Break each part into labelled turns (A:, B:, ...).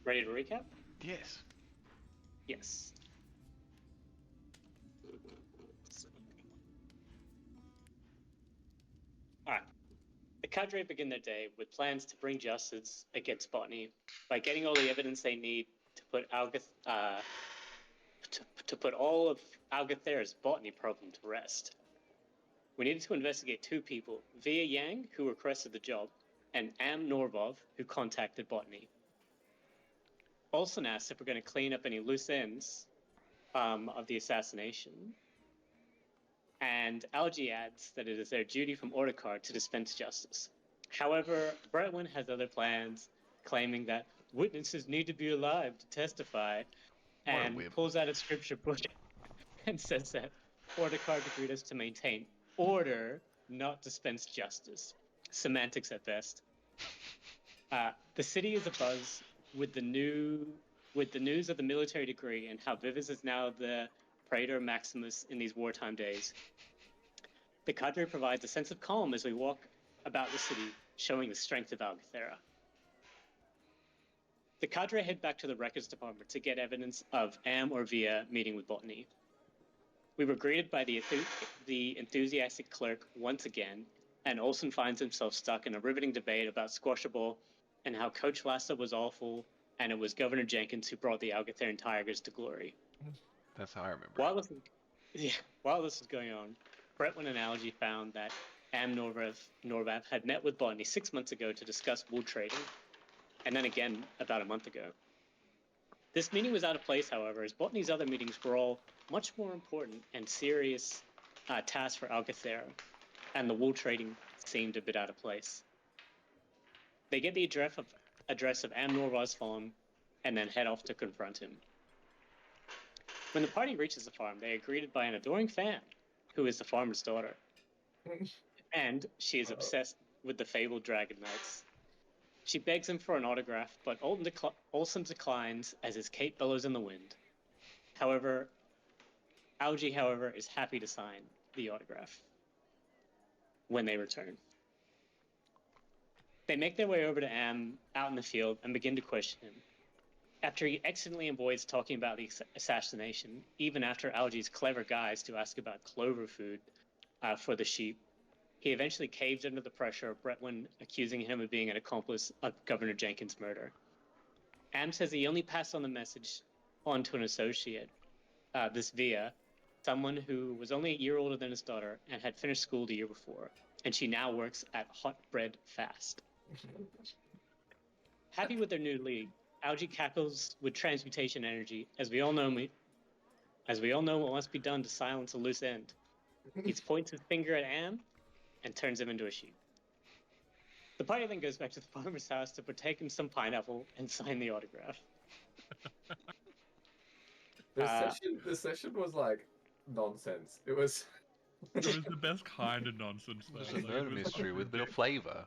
A: Ready to recap?
B: Yes.
A: Yes. Alright. The cadre begin their day with plans to bring justice against Botany by getting all the evidence they need to put to put all of Algathera's botany problem to rest. We needed to investigate two people, Via Yang, who requested the job, and Am Norvov, who contacted Botany. Olsen asked if we're going to clean up any loose ends of the assassination, and Algie adds that it is their duty from Orticard to dispense justice. However, Bretwin has other plans, claiming that witnesses need to be alive to testify, and pulls out a scripture book and says that Orticard agreed us to maintain order, not dispense justice. Semantics at best. The city is abuzz with the news of the military degree and how Vivis is now the Praetor Maximus in these wartime days. The cadre provides a sense of calm as we walk about the city, showing the strength of Algathera. The cadre head back to the records department to get evidence of Am or Via meeting with Botany. We were greeted by the enthusiastic clerk once again, and Olsen finds himself stuck in a riveting debate about squashable and how Coach Lassa was awful, and it was Governor Jenkins who brought the Algatheran Tigers to glory.
B: That's how I remember.
A: While this was going on, Bretwin and Algie found that Am Norvav had met with Botany 6 months ago to discuss wool trading, and then again about a month ago. This meeting was out of place, however, as Botany's other meetings were all much more important and serious tasks for Algathera, and the wool trading seemed a bit out of place. They get the address of Am Norvav's farm and then head off to confront him. When the party reaches the farm, they are greeted by an adoring fan, who is the farmer's daughter. And she is obsessed with the fabled Dragon Knights. She begs him for an autograph, but Olsen declines as his cape billows in the wind. However, Algie, is happy to sign the autograph when they return. They make their way over to Am out in the field and begin to question him. After he accidentally avoids talking about the assassination, even after Algie's clever guise to ask about clover food for the sheep, he eventually caves under the pressure of Bretwin accusing him of being an accomplice of Governor Jenkins' murder. Am says he only passed on the message on to an associate, this Via, someone who was only a year older than his daughter and had finished school the year before, and she now works at Hot Bread Fast. Happy with their new lead, Algie cackles with transmutation energy, as we all know what must be done to silence a loose end. He points his finger at Am and turns him into a sheep. The party then goes back to the farmer's house to partake in some pineapple and sign the autograph.
C: This session was like nonsense. It was
D: the best kind of nonsense.
B: It was a murder mystery with a bit of flavour.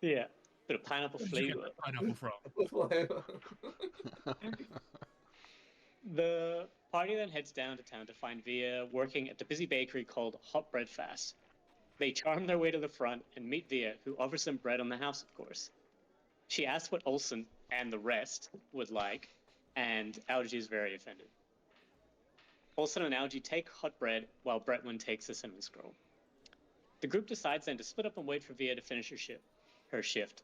A: Yeah, bit of pineapple flavor.
D: Pineapple from.
A: The party then heads down to town to find Via working at the busy bakery called Hot Bread Fast. They charm their way to the front and meet Via, who offers them bread on the house, of course. She asks what Olsen and the rest would like, and Algie is very offended. Olsen and Algie take hot bread while Bretwin takes the cinnamon scroll. The group decides then to split up and wait for Via to finish her shift.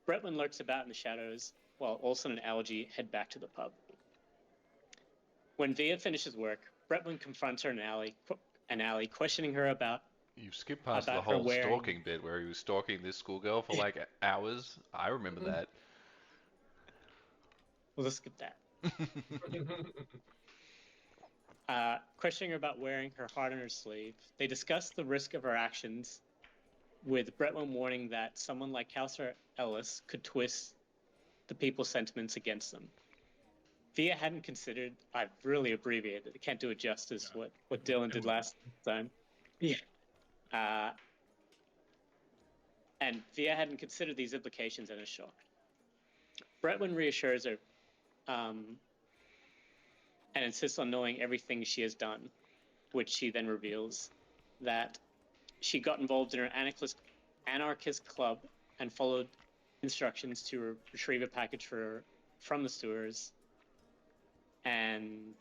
A: Bretwin lurks about in the shadows while Olsen and Algie head back to the pub. When Via finishes work, Bretwin confronts her in an alley, questioning her about...
B: You've skipped past the whole stalking bit where he was stalking this schoolgirl for like hours. I remember that.
A: We'll just skip that. Questioning her about wearing her heart on her sleeve. They discuss the risk of her actions, with Bretwin warning that someone like Counselor Ellis could twist the people's sentiments against them. Via hadn't considered... I've really abbreviated it. I can't do it justice what Dylan did last time. Yeah. And Via hadn't considered these implications and is shocked. Bretwin reassures her and insists on knowing everything she has done, which she then reveals that she got involved in an anarchist club and followed instructions to retrieve a package from the stewards, and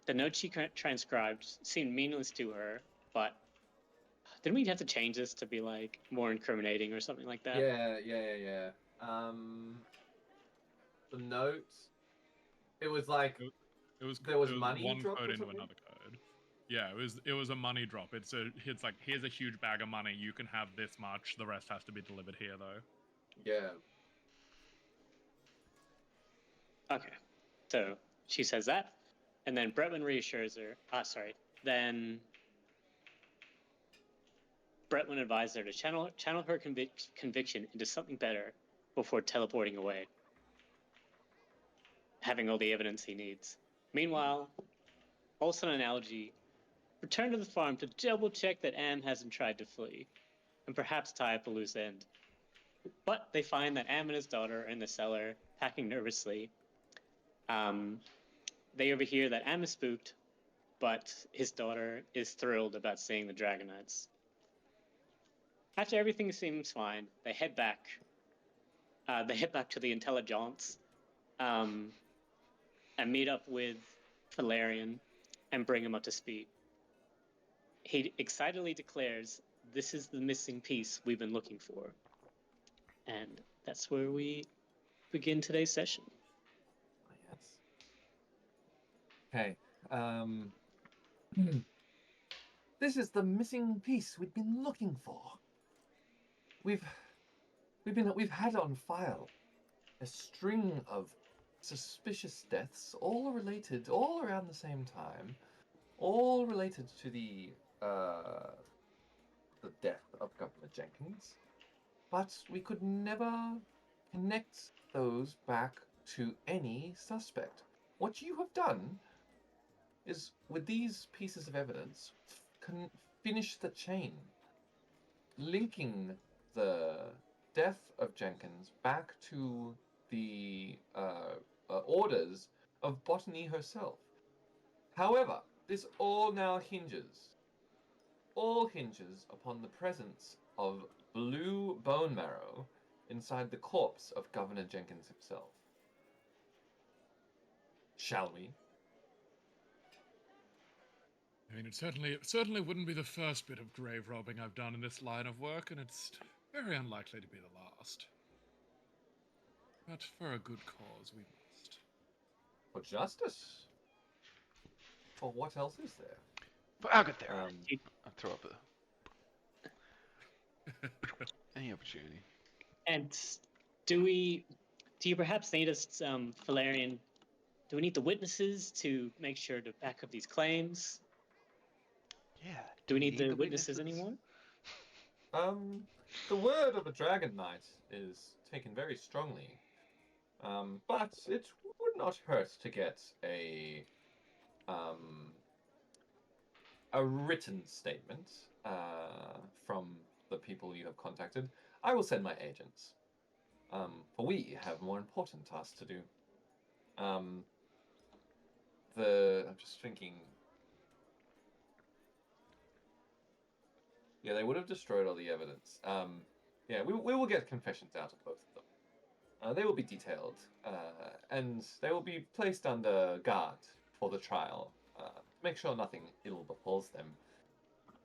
A: the note she transcribed seemed meaningless to her, but didn't we have to change this to be like more incriminating or something like that?
C: Yeah. The note. It was like there was money
D: one
C: dropped
D: code
C: or
D: into
C: something?
D: another code. Yeah, it was a money drop. It's like here's a huge bag of money. You can have this much. The rest has to be delivered here though.
C: Yeah.
A: Okay, so she says that, and then Bretwin reassures her. Then Bretwin advised her to channel her conviction into something better before teleporting away, having all the evidence he needs. Meanwhile, Olson and Algie return to the farm to double check that Am hasn't tried to flee, and perhaps tie up a loose end. But they find that Am and his daughter are in the cellar, packing nervously. They overhear that Am is spooked, but his daughter is thrilled about seeing the Dragonites. After everything seems fine, they head back. They head back to the Intelligence and meet up with Valerian and bring him up to speed. He excitedly declares, "This is the missing piece we've been looking for." And that's where we begin today's session.
C: Yes. Okay. This is the missing piece we've been looking for. We've had on file a string of suspicious deaths, all related, all around the same time, all related to the death of Governor Jenkins, but we could never connect those back to any suspect. What you have done is, with these pieces of evidence, finish the chain, linking the death of Jenkins back to the orders of Botany herself. However, this all now hinges upon the presence of blue bone marrow inside the corpse of Governor Jenkins himself. Shall we?
D: I mean, it certainly wouldn't be the first bit of grave robbing I've done in this line of work, and it's very unlikely to be the last. But for a good cause, we must.
C: For justice? For what else is there?
B: For Agatha. I'll throw up any opportunity.
A: And do you perhaps need us, Valerian? Do we need the witnesses to make sure to back up these claims?
B: Yeah.
A: Do we need the witnesses anymore?
C: The word of a Dragon Knight is taken very strongly. But it would not hurt to get a written statement from the people you have contacted. I will send my agents, for we have more important tasks to do. I'm just thinking. Yeah, they would have destroyed all the evidence. Yeah, we will get confessions out of both of them. They will be detailed, and they will be placed under guard for the trial, to make sure nothing ill befalls them.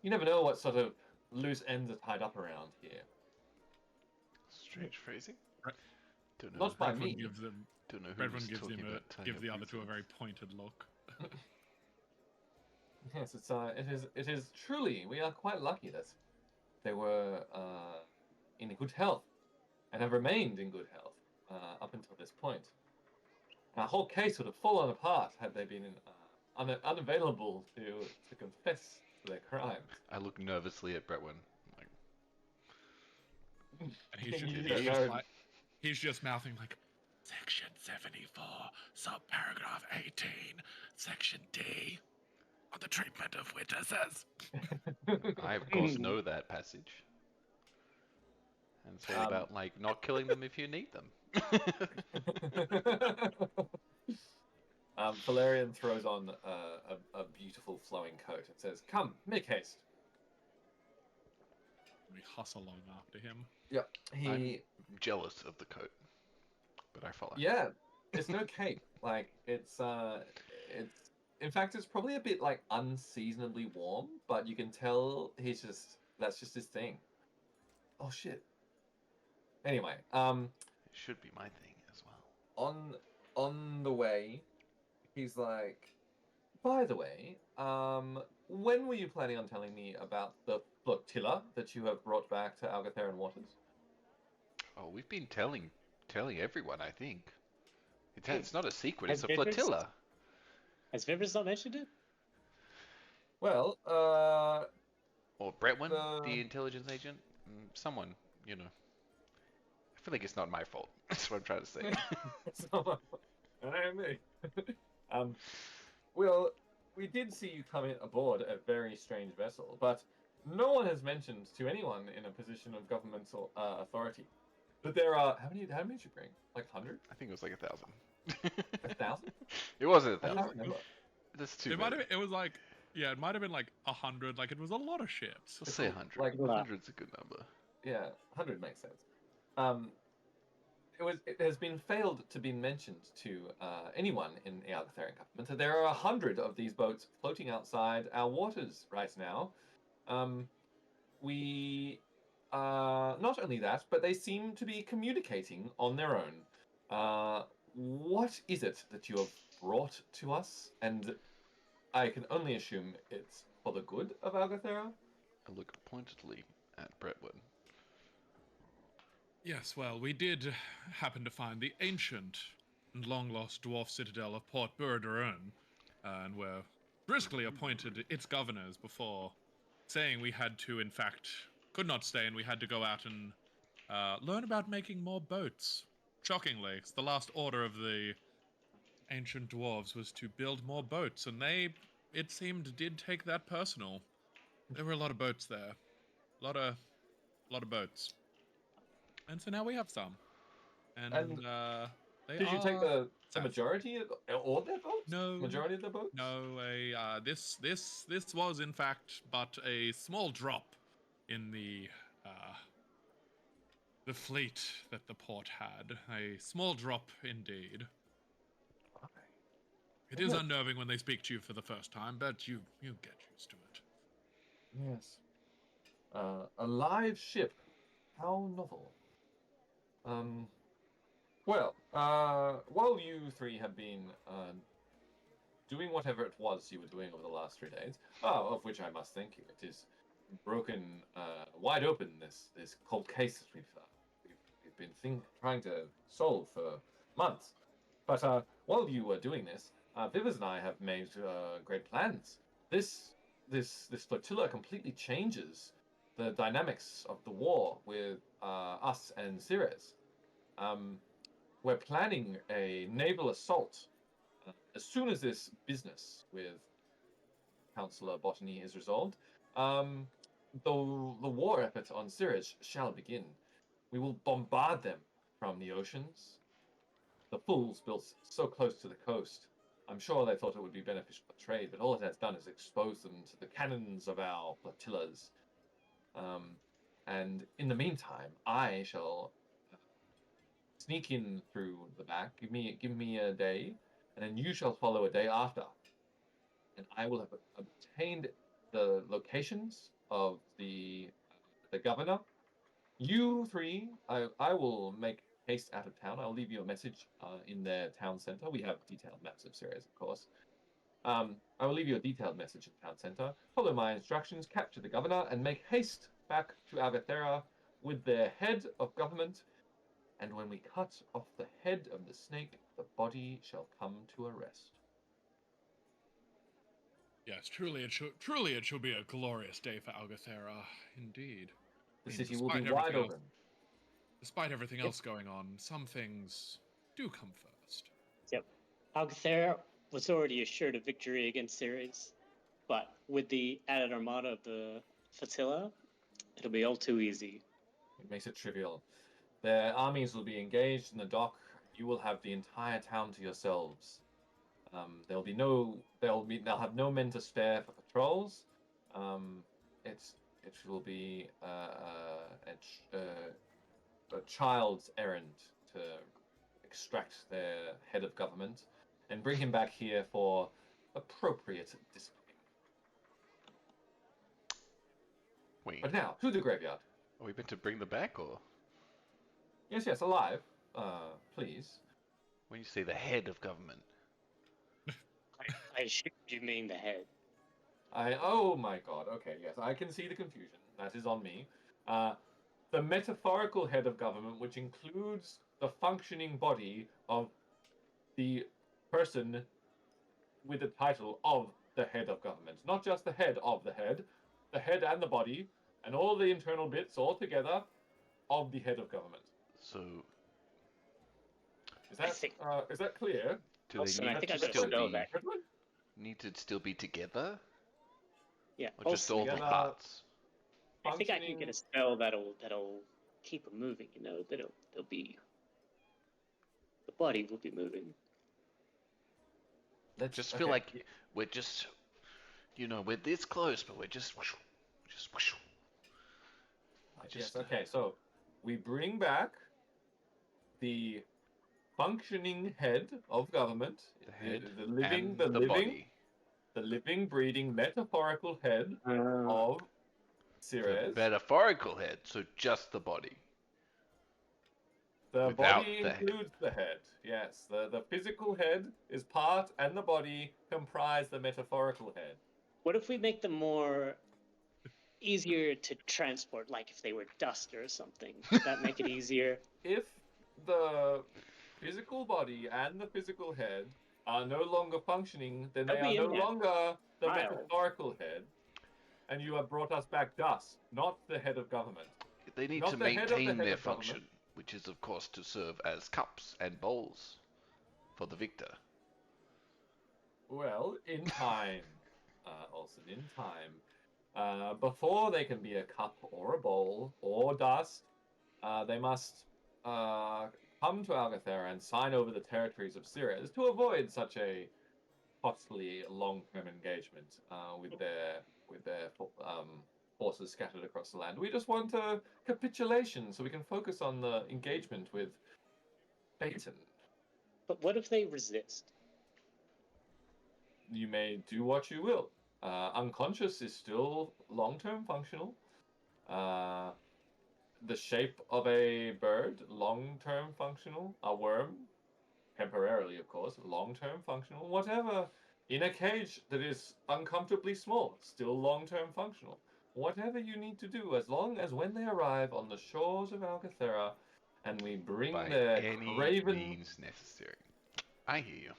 C: You never know what sort of loose ends are tied up around here.
B: Strange phrasing.
C: Don't know. Not by me.
D: Redmond gives the other two a very pointed look.
C: Yes, it is truly, we are quite lucky that they were in good health and have remained in good health up until this point. Our whole case would have fallen apart had they been unavailable to confess their crimes.
B: I look nervously at Bretwin.
D: And he's just mouthing like, Section 74, subparagraph 18, Section D, on the treatment of witnesses.
B: I, of course, know that passage. And it's all about, not killing them if you need them.
C: Valerian throws on a beautiful flowing coat and says, "Come, make haste."
D: We hustle along after him.
C: Yep. He.
B: Jealous of the coat, but I follow.
C: Yeah. It's no cape. Like it's. In fact, it's probably a bit like unseasonably warm, but you can tell that's just his thing. Oh shit. Anyway,
B: It should be my thing as well.
C: on the way, he's like, by the way, when were you planning on telling me about the flotilla that you have brought back to Algatheran waters?
B: Oh, we've been telling everyone. I think
A: Hey,
B: it's not a secret.
A: has
B: It's a
A: Vivers
B: flotilla.
A: has Vivers not mentioned it?
C: Well,
B: Or Bretwin,
C: the
B: the intelligence agent. Someone, you know. I feel like it's not my fault. That's what I'm trying to say.
C: me. um, well, we did see you come aboard a very strange vessel, but no one has mentioned to anyone in a position of governmental authority that there are how many? How many did you bring? Like 100?
B: I think it was like 1,000.
C: 1,000?
B: It wasn't
C: I
B: 1,000.
C: can't remember.
B: That's too
D: It might
B: many.
D: have. It was like, yeah, it might have been like 100. Like it was a lot of ships.
B: Let's
C: It's
B: say
C: a-
B: 100.
C: like-
B: 100's a good number.
C: Yeah, 100 makes sense. It has been failed to be mentioned to anyone in the Algatherian government that there are 100 of these boats floating outside our waters right now. We not only that, but they seem to be communicating on their own. What is it that you have brought to us? And I can only assume it's for the good of Algathera.
B: I look pointedly at Bretwood.
D: Yes, well, we did happen to find the ancient and long-lost dwarf citadel of Port Burderon, and were briskly appointed its governors before saying we had to, in fact, could not stay and we had to go out and learn about making more boats. Shockingly, it's the last order of the ancient dwarves was to build more boats, and they, it seemed, did take that personal. There were a lot of boats there. A lot of boats. And so now we have some. And they
C: Did you take
D: are
C: the
D: south.
C: majority of all their boats?
D: No.
C: Majority of their boats?
D: No, this was in fact but a small drop in the fleet that the port had. A small drop indeed.
C: Okay.
D: It is
C: Good.
D: unnerving when they speak to you for the first time, but you get used to it.
C: Yes. A live ship. How novel. Well, while you three have been doing whatever it was you were doing over the last 3 days, of which I must thank you, it is broken wide open this cold case that we've been trying to solve for months. But while you were doing this, Vivers and I have made great plans. This flotilla completely changes the dynamics of the war with us and Ceres. We're planning a naval assault as soon as this business with Councillor Botany is resolved. The war effort on Ceres shall begin. We will bombard them from the oceans. The fools built so close to the coast. I'm sure they thought it would be beneficial for trade, but all it has done is expose them to the cannons of our flotillas. And in the meantime, I shall sneak in through the back. Give me a day, and then you shall follow a day after. And I will have obtained the locations of the governor. You three, I will make haste out of town. I'll leave you a message in their town center. We have detailed maps of Ceres, of course. I will leave you a detailed message in the town center. Follow my instructions, capture the governor, and make haste back to Algathera with their head of government. And when we cut off the head of the snake, the body shall come to a rest.
D: Yes, truly it shall be a glorious day for Algathera, indeed.
C: The
D: I mean,
C: city will be
D: despite
C: wide
D: everything else-
C: open.
D: Despite everything
C: Yep.
D: else going on, some things do come first.
A: Yep. Algathera was already assured of victory against Ceres, but with the added armada of the flotilla, it'll be all too easy.
C: It makes it trivial. Their armies will be engaged in the dock. You will have the entire town to yourselves. They'll have no men to spare for patrols. It's it will be a child's errand to extract their head of government and bring him back here for appropriate discipline.
B: Wait,
C: But now, to the graveyard.
B: are we meant to bring them back, or
C: Yes, yes, alive. Please.
B: when you say the head of government?
A: I assume you mean the head.
C: Oh my god, okay, yes, I can see the confusion. That is on me. The metaphorical head of government, which includes the functioning body of the person with the title of the head of government. Not just the head of the head and the body, and all the internal bits all together of the head of government.
B: So,
C: Is that clear?
B: do
A: Olsen,
B: they
A: I
B: need
A: think I
B: to
A: got a
B: still
A: spell
B: be
A: back.
B: need to still be together,
A: Yeah,
B: or just
A: Olsen,
B: all the
C: together.
B: parts?
A: I think I can
C: Functioning-
A: get a spell that'll keep them moving. You know, they'll be the body will be moving.
B: Just feel like we're just, we're this close, but we're just whoosh.
C: Yes, okay, so we bring back the functioning head of government,
B: The head
C: the living,
B: and the body.
C: the living, breathing, metaphorical head of
B: The
C: Ceres.
B: metaphorical head, so just the body.
C: The
B: without
C: body
B: the head.
C: includes the head. Yes, the physical head is part, and the body comprise the metaphorical head.
A: What if we make them more easier to transport, like if they were dust or something? Would that make it easier?
C: If the physical body and the physical head are no longer functioning, then they
A: They'll
C: are
A: be
C: no
A: in there.
C: longer the
A: Wow.
C: metaphorical head, and you have brought us back dust, not the head of government.
B: They need
C: Not
B: to
C: the head of the
B: maintain
C: head
B: their
C: of government.
B: function, which is of course to serve as cups and bowls for the victor.
C: Well, in time, Olsen, in time. Before they can be a cup or a bowl or dust, they must come to Algathera and sign over the territories of Ceres to avoid such a costly long-term engagement with their forces scattered across the land. We just want a capitulation so we can focus on the engagement with Phaeton.
A: But what if they resist?
C: You may do what you will. Unconscious is still long-term functional. The shape of a bird, long-term functional. A worm, temporarily, of course, long-term functional. Whatever. In a cage that is uncomfortably small, still long-term functional. Whatever you need to do, as long as when they arrive on the shores of Algathera, and we bring
B: By
C: their
B: any
C: craven...
B: means necessary. I hear you.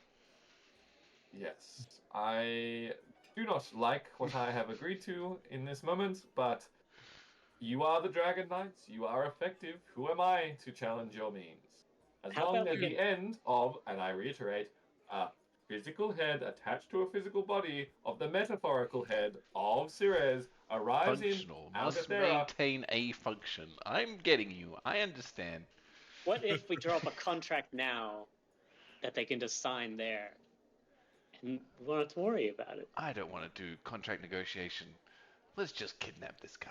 C: Yes, I do not like what I have agreed to in this moment, but you are the Dragon Knights, you are effective. Who am I to challenge your means? As
A: How
C: long
A: about
C: as
A: we
C: the end of, and I reiterate, a physical head attached to a physical body of the metaphorical head of Ceres arrives
B: Functional.
C: in
B: Must
C: Algathera.
B: maintain a function. I'm getting you. I understand.
A: What if we draw up a contract now that they can just sign there, and we won't have to worry about it?
B: I don't want to do contract negotiation. Let's just kidnap this guy.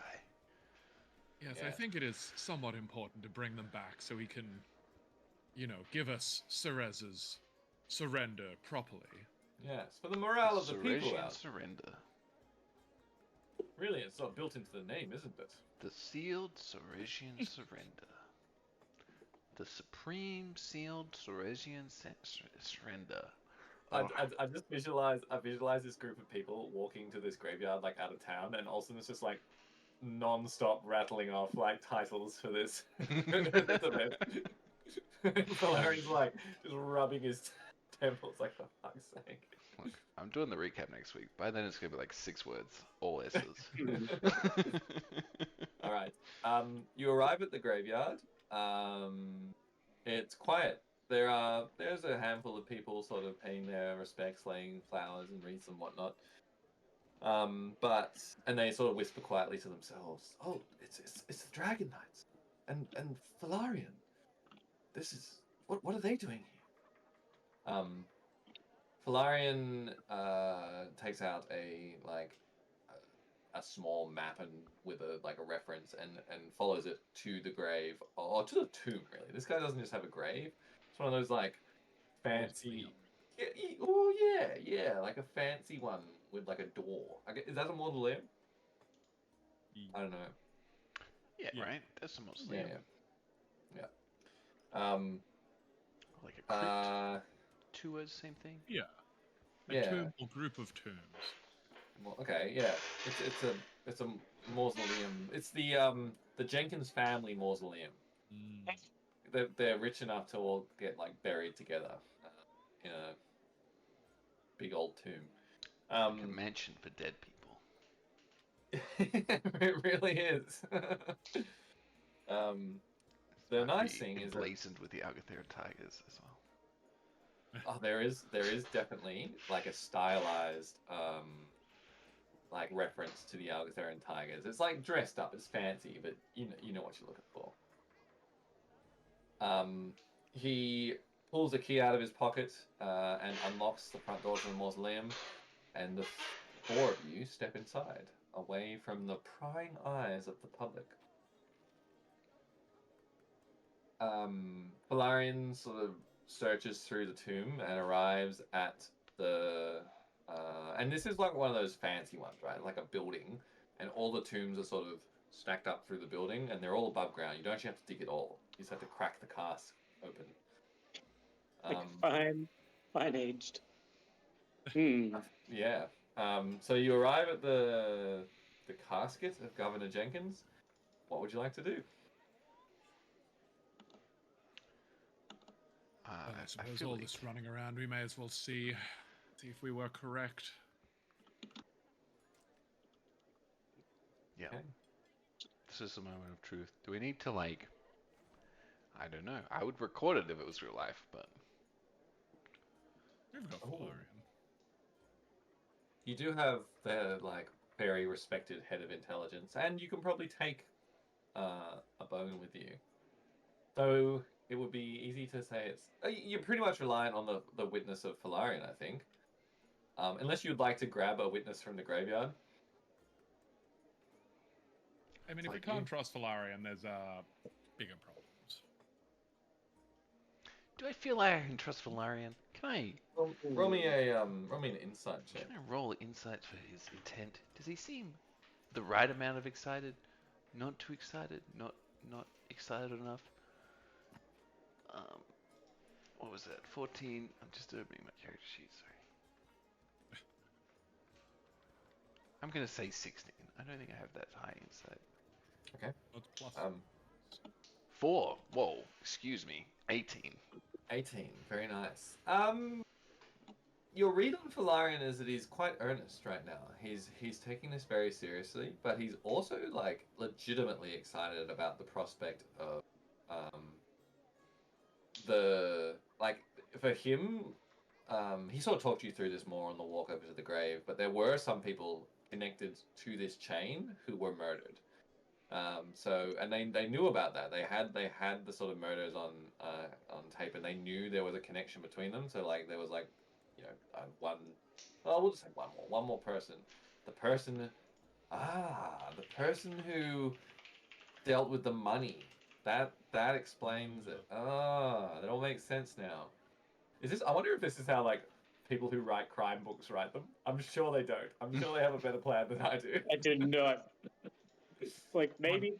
D: Yes,
C: Yeah.
D: I think it is somewhat important to bring them back so he can, give us Ceres's surrender properly.
C: Yes, for the morale of the people
B: Ceresian
C: out.
B: surrender.
C: Really, it's not built into the name, isn't it?
B: The sealed Ceresian surrender. The supreme sealed Ceresian surrender.
C: I
B: Oh,
C: just visualize this group of people walking to this graveyard like out of town, and Olsen is just like non-stop rattling off like titles for this event. Valerian's like just rubbing his temples like, for fuck's sake.
B: Look, I'm doing the recap next week. By then it's gonna be like 6 words, all S's.
C: All right. You arrive at the graveyard. It's quiet. There's a handful of people sort of paying their respects, laying flowers and wreaths and whatnot. And they sort of whisper quietly to themselves, "Oh, it's the Dragon Knights, and Valarian. This is what are they doing here?" Valarian takes out a small map and with a reference and follows it to the grave or to the tomb. Really, this guy doesn't just have a grave. It's one of those like fancy. Yeah, like a fancy one with like a door. Is that a mausoleum? I don't know.
B: Yeah,
D: Yeah.
B: right. That's a mausoleum.
C: Yeah.
B: Like a crypt. Tours, same thing.
D: Yeah. A
C: Yeah.
D: tomb or group of tombs.
C: Well, okay, yeah. It's a mausoleum. It's the Jenkins family mausoleum. They're rich enough to all get like buried together in a big old tomb.
B: Like a mansion for dead people.
C: It really is. The
B: Might
C: nice
B: be
C: thing is that
B: emblazoned with the Algothera tigers as well.
C: there is definitely like a stylized like reference to the Algotheran tigers. It's like dressed up, it's fancy, but you know what you're looking for. He pulls a key out of his pocket and unlocks the front door to the mausoleum, and the four of you step inside, away from the prying eyes of the public. Valarian sort of searches through the tomb and arrives at the. And this is like one of those fancy ones, right? Like a building, and all the tombs are sort of stacked up through the building, and they're all above ground. You don't actually have to dig it all. You just have to crack the cask open.
A: Like fine aged.
C: Yeah. So you arrive at the casket of Governor Jenkins. What would you like to do?
D: Well, I suppose
B: feel
D: all
B: like
D: this running around, we may as well see if we were correct.
B: Yeah.
C: Okay.
B: This is a moment of truth. Do we need to like? I don't know. I would record it if it was real life, but
D: We've got
C: Oh.
D: Valarian.
C: You do have the like very respected head of intelligence, and you can probably take a bone with you. Though it would be easy to say it's you're pretty much reliant on the witness of Valarian, I think. Unless you'd like to grab a witness from the graveyard.
D: I mean,
C: It's
D: if we
C: like
D: can't
C: you.
D: trust Valarian, there's bigger problems.
B: do I feel like I can trust Valarian? Can I?
C: Roll me an insight check.
B: Can I roll insights for his intent? Does he seem the right amount of excited? Not too excited? Not excited enough? What was that? 14. I'm just opening my character sheet. Sorry. I'm gonna say 16. I don't think I have that high insight.
C: Okay.
D: That's plus.
B: 4. Whoa. Excuse me. 18.
C: 18. Very nice. Your read on Valarian is that he's quite earnest right now. He's taking this very seriously, but he's also like legitimately excited about the prospect of the like for him. He sort of talked you through this more on the walk over to the grave, but there were some people connected to this chain who were murdered. So and they knew about that. They had the sort of murders on tape, and they knew there was a connection between them. So like there was like, one. Oh, we'll just say one more person. The person, the person who dealt with the money. That explains it. That all makes sense now. Is this? I wonder if this is how like people who write crime books write them. I'm sure they don't. I'm sure they have a better plan than I do.
A: I do not. Like maybe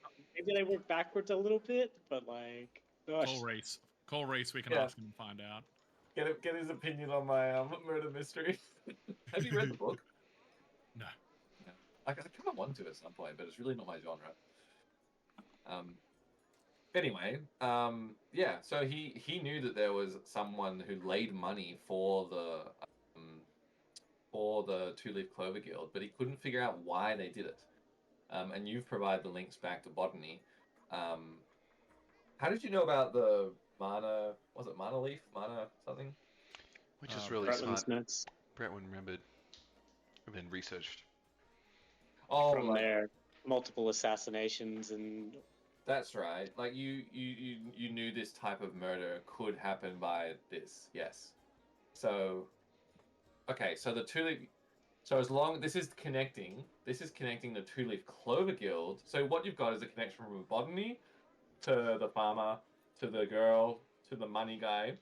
A: they work backwards a little bit, but like gosh.
D: Call race. We can
C: Yeah.
D: ask him and find out.
C: Get his opinion on my murder mystery. Have you read the book?
D: No.
C: I kind of want to at some point, but it's really not my genre. Anyway, yeah. So he knew that there was someone who laid money for the Two Leaf Clover Guild, but he couldn't figure out why they did it. And you've provided the links back to botany. How did you know about the mana? Was it mana leaf? Mana something?
B: Which is really
A: Bretlin's
B: smart.
A: notes
B: Bretwin remembered and then researched.
C: Oh,
A: from
C: like,
A: their multiple assassinations and
C: that's right. Like you knew this type of murder could happen by this. Yes. So, okay. So the Tulip, So as long this is connecting the Two-Leaf Clover Guild. So what you've got is a connection from botany to the farmer, to the girl, to the money guy,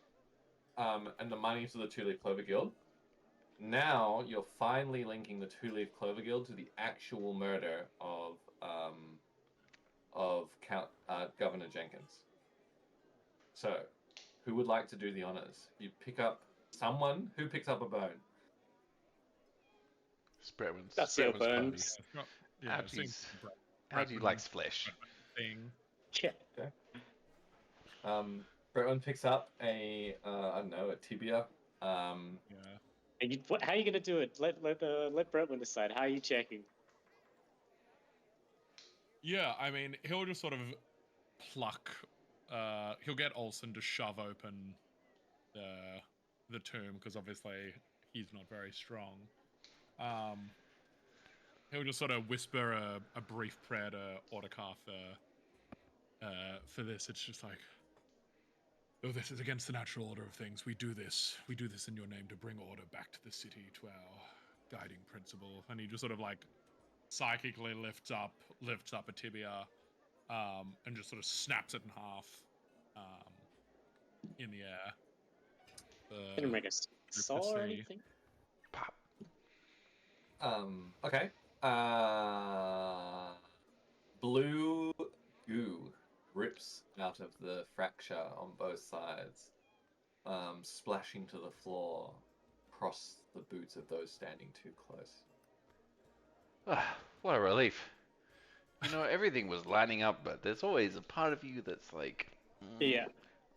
C: and the money to the Two-Leaf Clover Guild. Now you're finally linking the Two-Leaf Clover Guild to the actual murder of Governor Jenkins. So, who would like to do the honors? You pick up someone who picks up a bone.
B: Spretman's.
A: That's your
B: Spretman's party.
A: bones.
D: Yeah, it seems
B: Abby likes flesh.
D: thing.
A: Yeah.
C: Bretman picks up a I don't know, a tibia.
D: Yeah.
A: And how are you gonna do it? Let Bretwin decide. How are you checking?
D: Yeah, I mean, he'll just sort of pluck. He'll get Olsen to shove open the tomb because obviously he's not very strong. He'll just sort of whisper a brief prayer to Autocar for this. It's just like, oh, this is against the natural order of things. We do this in your name to bring order back to the city, to our guiding principle. And he just sort of like psychically lifts up a tibia, and just sort of snaps it in half, in the air.
A: Didn't make a saw or anything.
B: Pop.
C: Okay. Blue goo rips out of the fracture on both sides, splashing to the floor across the boots of those standing too close.
B: Ah, what a relief. You know, everything was lining up, but there's always a part of you that's like,
A: Yeah.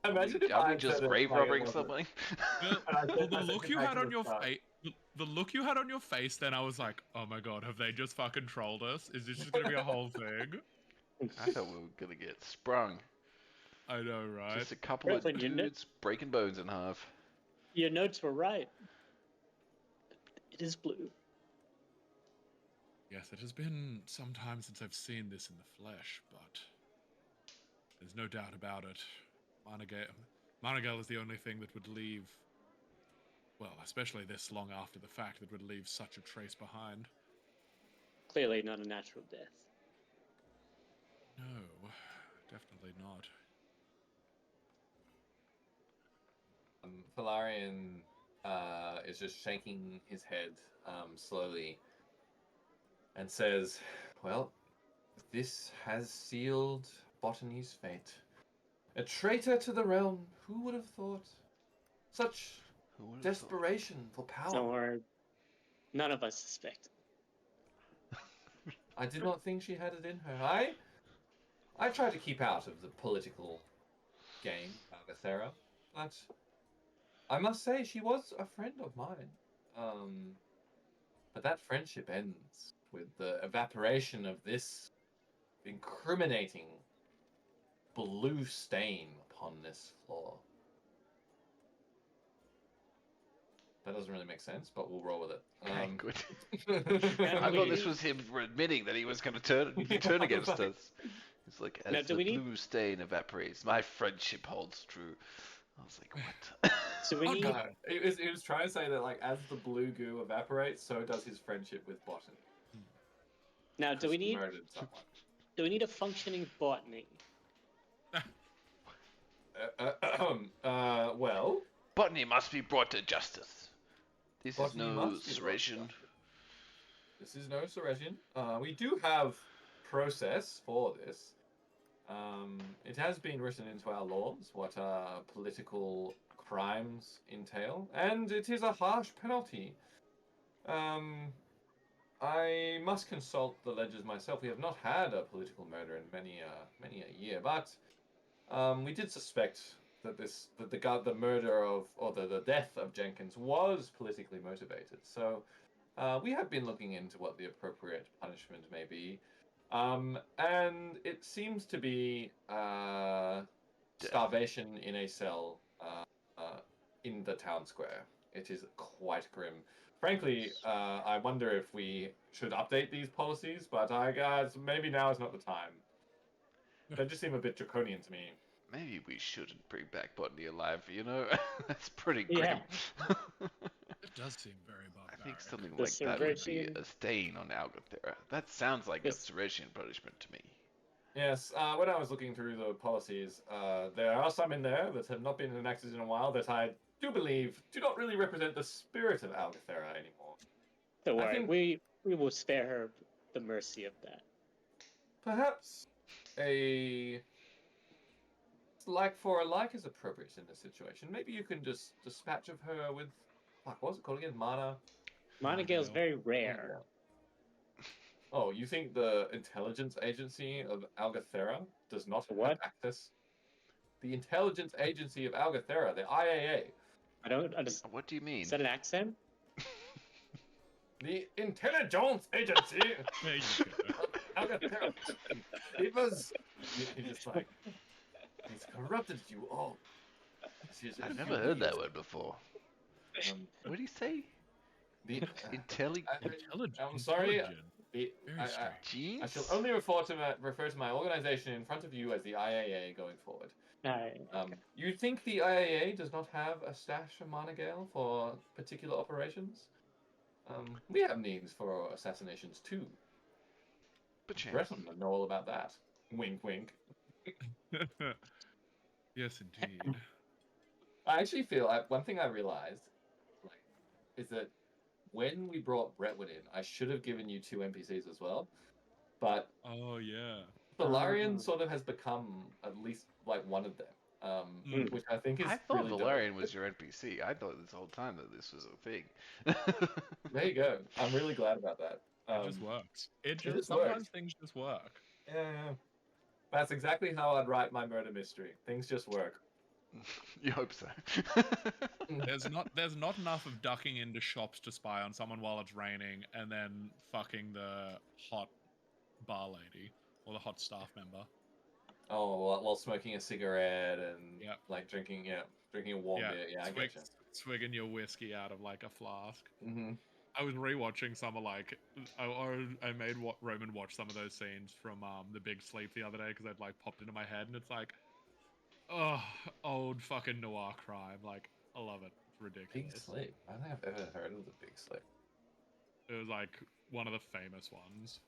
C: Imagine if
B: are we
C: I
B: just
C: said it
B: grave
C: like it
B: robbing
C: wasn't.
B: something?
D: Well, the look you had on your
C: face.
D: face, the look you had on your face, then I was like, oh my god, have they just fucking trolled us? Is this just gonna be a whole thing?
B: I thought we were gonna get sprung.
D: I know, right?
B: Just a couple of
A: Brooklyn, you know-
B: dudes breaking bones in half.
A: Your notes were right. It is blue.
D: Yes, it has been some time since I've seen this in the flesh, but there's no doubt about it. Monagale is the only thing that would leave, well, especially this long after the fact, that would leave such a trace behind.
A: Clearly not a natural death.
D: No, definitely not.
C: Valarian is just shaking his head slowly and says, well, this has sealed Botany's fate. A traitor to the realm, who would have thought? Such
B: Who would've
C: desperation for power.
A: Don't worry. None of us suspect.
C: I did not think she had it in her. I try to keep out of the political game, Sarah, but I must say she was a friend of mine. But that friendship ends with the evaporation of this incriminating blue stain upon this floor. That doesn't really make sense, but we'll roll with it.
B: Okay, good.
A: Now,
B: I
A: do
B: thought
A: we
B: this
A: need-
B: was him admitting that he was going to turn against us. It's like,
A: Now,
B: as
A: do
B: the
A: we need-
B: blue stain evaporates, my friendship holds true. I was like, what?
A: So we
D: Oh,
A: need.
D: no.
C: It was trying to say that, like, as the blue goo evaporates, so does his friendship with Botany.
A: Now, do we
C: Because he
A: need?
C: murdered someone.
A: Do we need a functioning botany?
C: Well,
B: Botany must be brought to justice. This is
C: Botany
B: no
C: must be brought to
B: surrection.
C: justice. This is no Suresian. We do have process for this. It has been written into our laws what political crimes entail, and it is a harsh penalty. I must consult the ledgers myself. We have not had a political murder in many a year, but we did suspect that the murder of, or the death of Jenkins was politically motivated. So we have been looking into what the appropriate punishment may be. And it seems to be starvation in a cell in the town square. It is quite grim. Frankly, I wonder if we should update these policies, but I guess maybe now is not the time. They just seem a bit draconian to me.
B: Maybe we shouldn't bring back Botany alive, you know? That's pretty grim.
A: Yeah.
D: It does seem very bad.
B: I think something
A: The
B: like that would be
A: Cervetian-
B: a stain on Algathera. That sounds like a
A: Yes.
B: Cervetian punishment to me.
C: Yes, when I was looking through the policies, there are some in there that have not been enacted in a while that I do believe do not really represent the spirit of Algathera anymore.
A: Don't
C: I
A: worry,
C: think-
A: we will spare her the mercy of that.
C: Perhaps a like for a like is appropriate in this situation. Maybe you can just dispatch of her with, fuck, what was it called again? Mana.
A: Monogale's
D: Monogale.
A: very rare.
C: Oh, you think the intelligence agency of Algathera does not have
A: What?
C: access? The intelligence agency of Algathera, the IAA.
A: I don't understand.
B: What do you mean?
A: Is that an accent?
C: The intelligence agency
D: There you go.
C: of Algathera. It was. He just like. He's corrupted you all.
B: I've never heard that word before.
C: Um,
B: What do you say?
C: the,
B: Intelli...
D: Intelligent.
C: I'm sorry.
D: Intelligent. Very
C: I
D: strange.
B: Genes?
C: shall only refer to my organization in front of you as the IAA going forward. You think the IAA does not have a stash of Monogale for particular operations? We have names for assassinations too.
B: Perchance.
C: Breton would know all about that. Wink, wink.
D: Yes, indeed.
C: I actually feel one thing I realized, like, is that when we brought Brentwood in, I should have given you 2 NPCs as well, but
D: Oh yeah.
C: Valarian sort of has become at least like one of them,
D: Mm.
C: which I think is
B: I thought
C: really
B: Valerian
C: dope.
B: was your NPC. I thought this whole time that this was a thing.
C: There you go. I'm really glad about that.
D: It just works. It just
C: just
D: sometimes
C: works.
D: things just work.
C: Yeah, that's exactly how I'd write my murder mystery. Things just work.
B: You hope so.
D: There's not enough of ducking into shops to spy on someone while it's raining and then fucking the hot bar lady or the hot staff member.
C: Oh, while smoking a cigarette and
D: Yeah.
C: like drinking a warm beer. Yeah, I get you.
D: Swigging your whiskey out of like a flask.
C: Mm-hmm.
D: I was rewatching some of like I made Roman watch some of those scenes from The Big Sleep the other day because they'd like popped into my head and it's like, oh, old fucking noir crime. Like I love it. It's ridiculous.
C: Big Sleep. I don't think I've ever heard of the Big Sleep.
D: It was like one of the famous ones.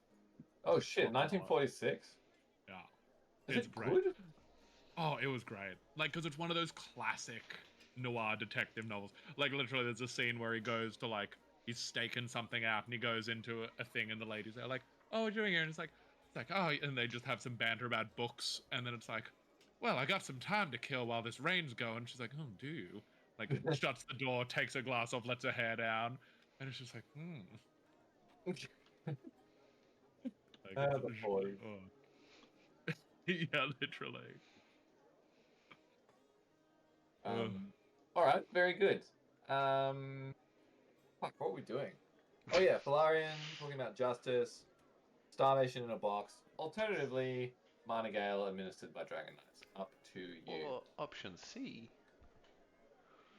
C: Oh shit, 1946.
D: Yeah.
C: Is
D: It's
C: it
D: great.
C: good?
D: Oh, it was great. Like, because it's one of those classic noir detective novels. Like, literally, there's a scene where he goes to, like, he's staking something out, and he goes into a thing, and the ladies are like, oh, what are you doing here? And it's like, oh, and they just have some banter about books, and then it's like, well, I got some time to kill while this rain's going. She's like, oh, do you? Like, shuts the door, takes her glass off, lets her hair down, and it's just like, Like,
C: The boys.
D: oh. Yeah, literally.
C: All right, very good. Fuck, what are we doing? Oh yeah, Valarian, talking about justice, starvation in a box. Alternatively, Monogale administered by Dragon Knights. Up to you.
B: Or option C,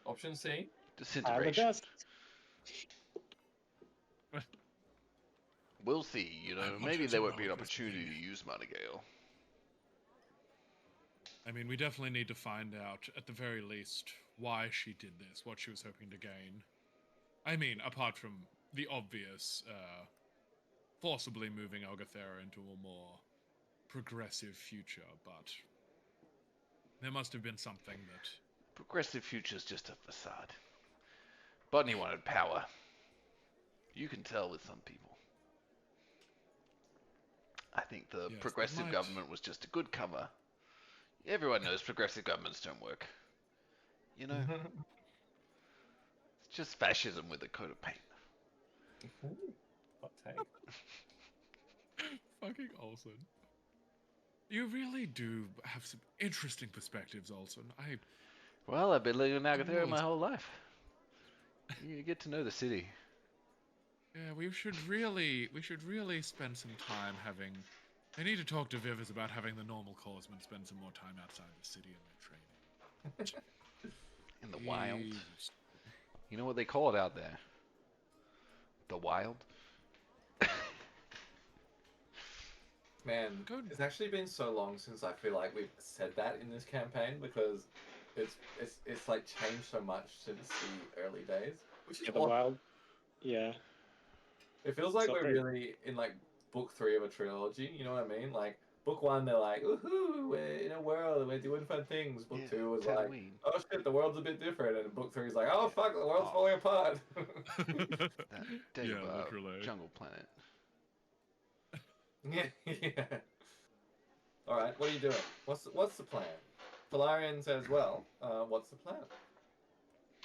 C: Option C.
B: disintegration.
A: best.
B: We'll see, you know,
D: I
B: maybe
D: wanted
B: there
D: to
B: won't be an
D: know this
B: opportunity
D: thing.
B: to use Monogale.
D: I mean, we definitely need to find out, at the very least, why she did this, what she was hoping to gain. I mean, apart from the obvious, forcibly moving Algathera into a more progressive future, but there must have been something that...
B: Progressive future's just a facade. Botany wanted power. You can tell with some people. I think the
D: Yes,
B: progressive
D: might-
B: government was just a good cover. Everyone knows progressive governments don't work. You know, it's just fascism with a coat of paint.
C: Ooh, hot take.
D: Fucking Olsen. You really do have some interesting perspectives, Olsen.
B: Well, I've been living in Algathera
D: Oh,
B: my whole life. You get to know the city.
D: Yeah, we should really spend some time having... I need to talk to Vivers about having the normal corpsmen spend some more time outside the city and their training.
B: In the wild.
D: Jeez.
B: You know what they call it out there? The wild?
C: Man,
D: Good.
C: it's actually been so long since I feel like we've said that in this campaign because it's like changed so much since the early days, which is
A: Yeah, the
C: awesome.
A: wild. Yeah.
C: It feels like
A: So
C: we're
A: very-
C: really in like book 3 of a trilogy. You know what I mean? Like book 1, they're like, "Woohoo! We're in a world. We're doing fun things." Book
B: Yeah,
C: 2 was like,
B: Tatooine.
C: "Oh shit, the world's a bit different," and book 3 is like, "Oh
B: Yeah.
C: fuck, the world's
B: Oh.
C: falling apart."
B: That
D: Yeah,
B: Dagobah
D: literally.
B: jungle planet.
C: Yeah, yeah. All right, what are you doing? What's the plan? Valarian says, "Well, what's the plan?"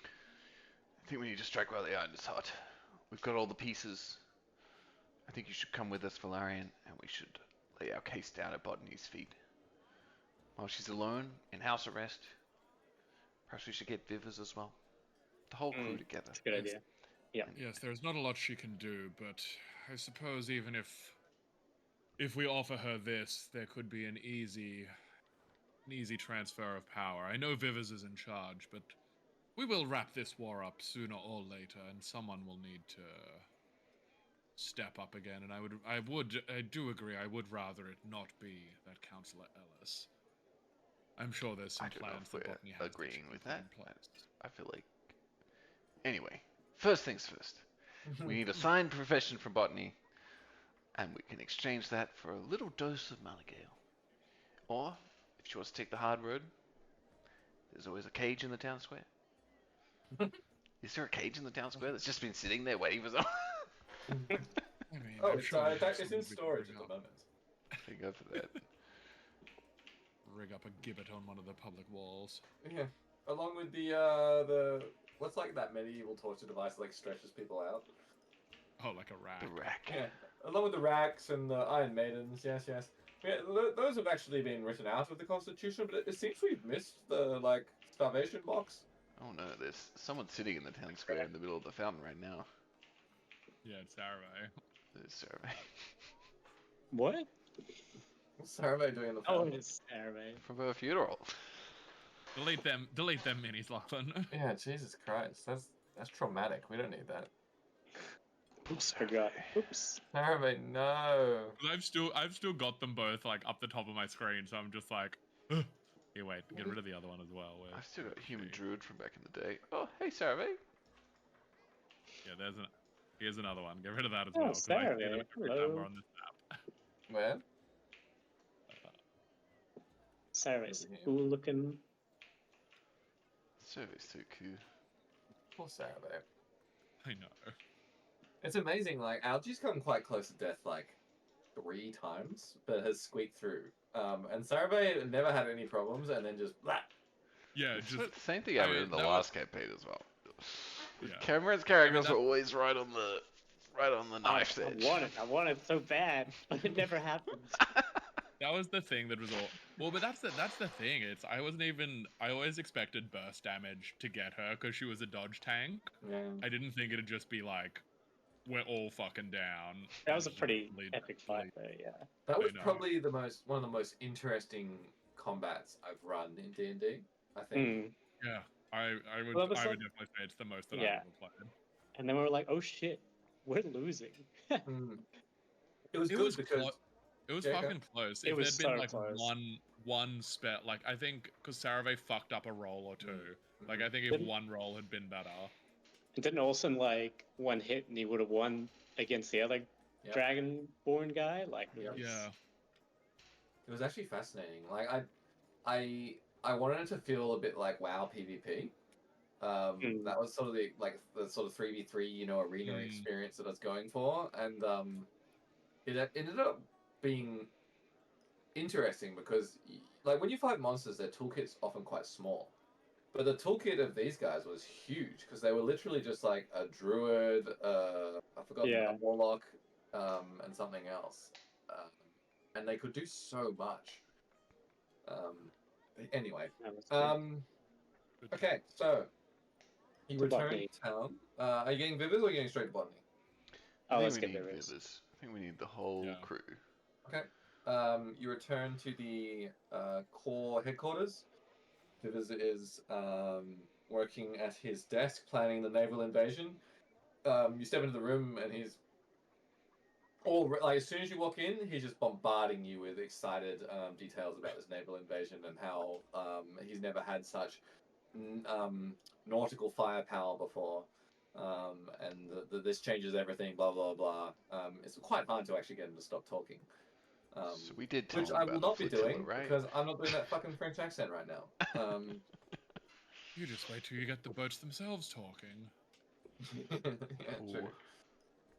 B: I think we need to strike while the iron is hot. We've got all the pieces. I think you should come with us, Valarian, and we should lay our case down at Botany's feet. While she's alone, in house arrest, perhaps we should get Vivers as well. The whole crew together.
A: That's a good idea. Yeah.
B: And
D: Yes, there's not a lot she can do, but I suppose even if we offer her this, there could be an easy transfer of power. I know Vivers is in charge, but we will wrap this war up sooner or later, and someone will need to step up again. And I do agree. I would rather it not be that Councillor Ellis. I'm sure there's some
B: I don't know
D: plans
B: if
D: that
B: we're
D: Botany has
B: agreeing
D: that she can
B: with
D: put
B: that.
D: in place.
B: I feel like... Anyway, first things first. We need a signed profession from Botany, and we can exchange that for a little dose of Malagale. Or, if she wants to take the hard road, there's always a cage in the town square. Is there a cage in the town square that's just been sitting there waiting for someone?
D: I mean,
C: Oh,
D: I'm
C: it's,
D: sure we have
C: it's
D: something
C: in
D: we can
C: storage
D: rig
C: at the
D: up.
C: moment.
B: Thank God for that.
D: Rig up a gibbet on one of the public walls.
C: Yeah, along with the what's like that medieval torture device that like stretches people out.
D: Oh, like a rack.
B: The rack.
C: Yeah, along with the racks and the Iron Maidens. Yes, yes. Yeah, those have actually been written out of the Constitution, but it seems we've missed the like starvation box.
B: Oh no, there's someone sitting in the town square in the middle of the fountain right now.
D: Yeah, it's Saravay.
B: There's survey.
A: What?
C: What's Saravay doing in the
A: Oh,
C: fountain?
A: it's Saravay.
B: From her funeral.
D: Delete them minis, Lachlan.
C: Yeah, Jesus Christ, that's traumatic. We don't need that.
A: Oops, forgot. Oops.
C: Saravay, no.
D: I've still got them both like up the top of my screen, so I'm just like, "Ugh." Here, wait, get rid of the other one as well.
B: I've still got Human Druid from back in the day. Oh, hey, Survey.
D: Yeah, here's another one. Get rid of that as
A: Oh,
D: well. 'Cause I see
A: Saravay.
D: them every
A: Hello.
D: time we're on this map.
C: Where?
A: Saravay's
C: Over here.
A: cool looking.
B: Survey's so cool.
C: Poor Saravay.
D: I know.
C: It's amazing. Like Algy's come quite close to death like 3 times, but has squeaked through. And Saravay never had any problems, and then just blah.
D: Yeah,
B: It's
D: just
B: the same thing I
D: I
B: did
D: mean,
B: in the
D: that
B: last campaign as well.
D: yeah.
B: Cameron's characters
D: that-
B: were always right on the knife's edge.
A: I want it so bad, but it never happens.
D: That was the thing that was all. Well, but that's the thing. I always expected burst damage to get her because she was a dodge tank.
C: Yeah.
D: I didn't think it'd just be like, we're all fucking down.
A: That was a
D: and
A: pretty
D: lead-
A: epic fight, though. Yeah.
C: That was
D: know.
C: probably one of the most interesting combats I've run in D&D. I think.
A: Mm.
D: Yeah, I would
A: Well, it was
D: I would
A: like-
D: definitely say it's the most that
A: Yeah.
D: I've ever played.
A: And then we were like, oh shit, we're losing.
C: Mm. It was
D: It
C: good
D: was
C: because
D: It was
C: Yeah, go.
D: fucking close.
A: It
D: If
A: was
D: there'd been
A: so
D: like
A: close.
D: one spell, like I think because Saravay fucked up a roll or two. Like I think if
A: Didn't-
D: one roll had been better,
A: And didn't Olsen like one hit and he would have won against the other
C: Yep.
A: Dragonborn guy? Like, it
C: Yep.
A: was-
D: yeah,
C: it was actually fascinating. Like I wanted it to feel a bit like WoW PvP.
A: Mm.
C: That was sort of the sort of 3v3 arena
D: Mm.
C: experience that I was going for, and it ended up being interesting because like when you fight monsters, their toolkit's often quite small, but the toolkit of these guys was huge because they were literally just like a druid, I forgot,
A: Yeah.
C: a warlock, and something else, and they could do so much. Anyway,
A: that was great.
D: Good
C: okay, so you
A: To
C: return
A: Botany.
C: to town. Are you getting Vivers or are you getting straight to Botany?
A: Oh,
B: I
A: let's
B: think we
A: get
B: need
A: Vivers.
B: Vivers. I think we need the whole
D: Yeah.
B: crew.
C: Okay. You return to the core headquarters. Vivers is working at his desk planning the naval invasion. You step into the room and he's like as soon as you walk in, he's just bombarding you with excited details about this naval invasion and how he's never had such nautical firepower before. and this changes everything, blah blah blah. It's quite hard to actually get him to stop talking.
B: So we did tell
C: Which
B: him
C: I
B: about
C: will
B: the
C: not be
B: flotilla,
C: doing
B: right?
C: because I'm not doing that fucking French accent right now.
D: You just wait till you get the boats themselves talking.
C: Yeah,
B: Cool.
C: true.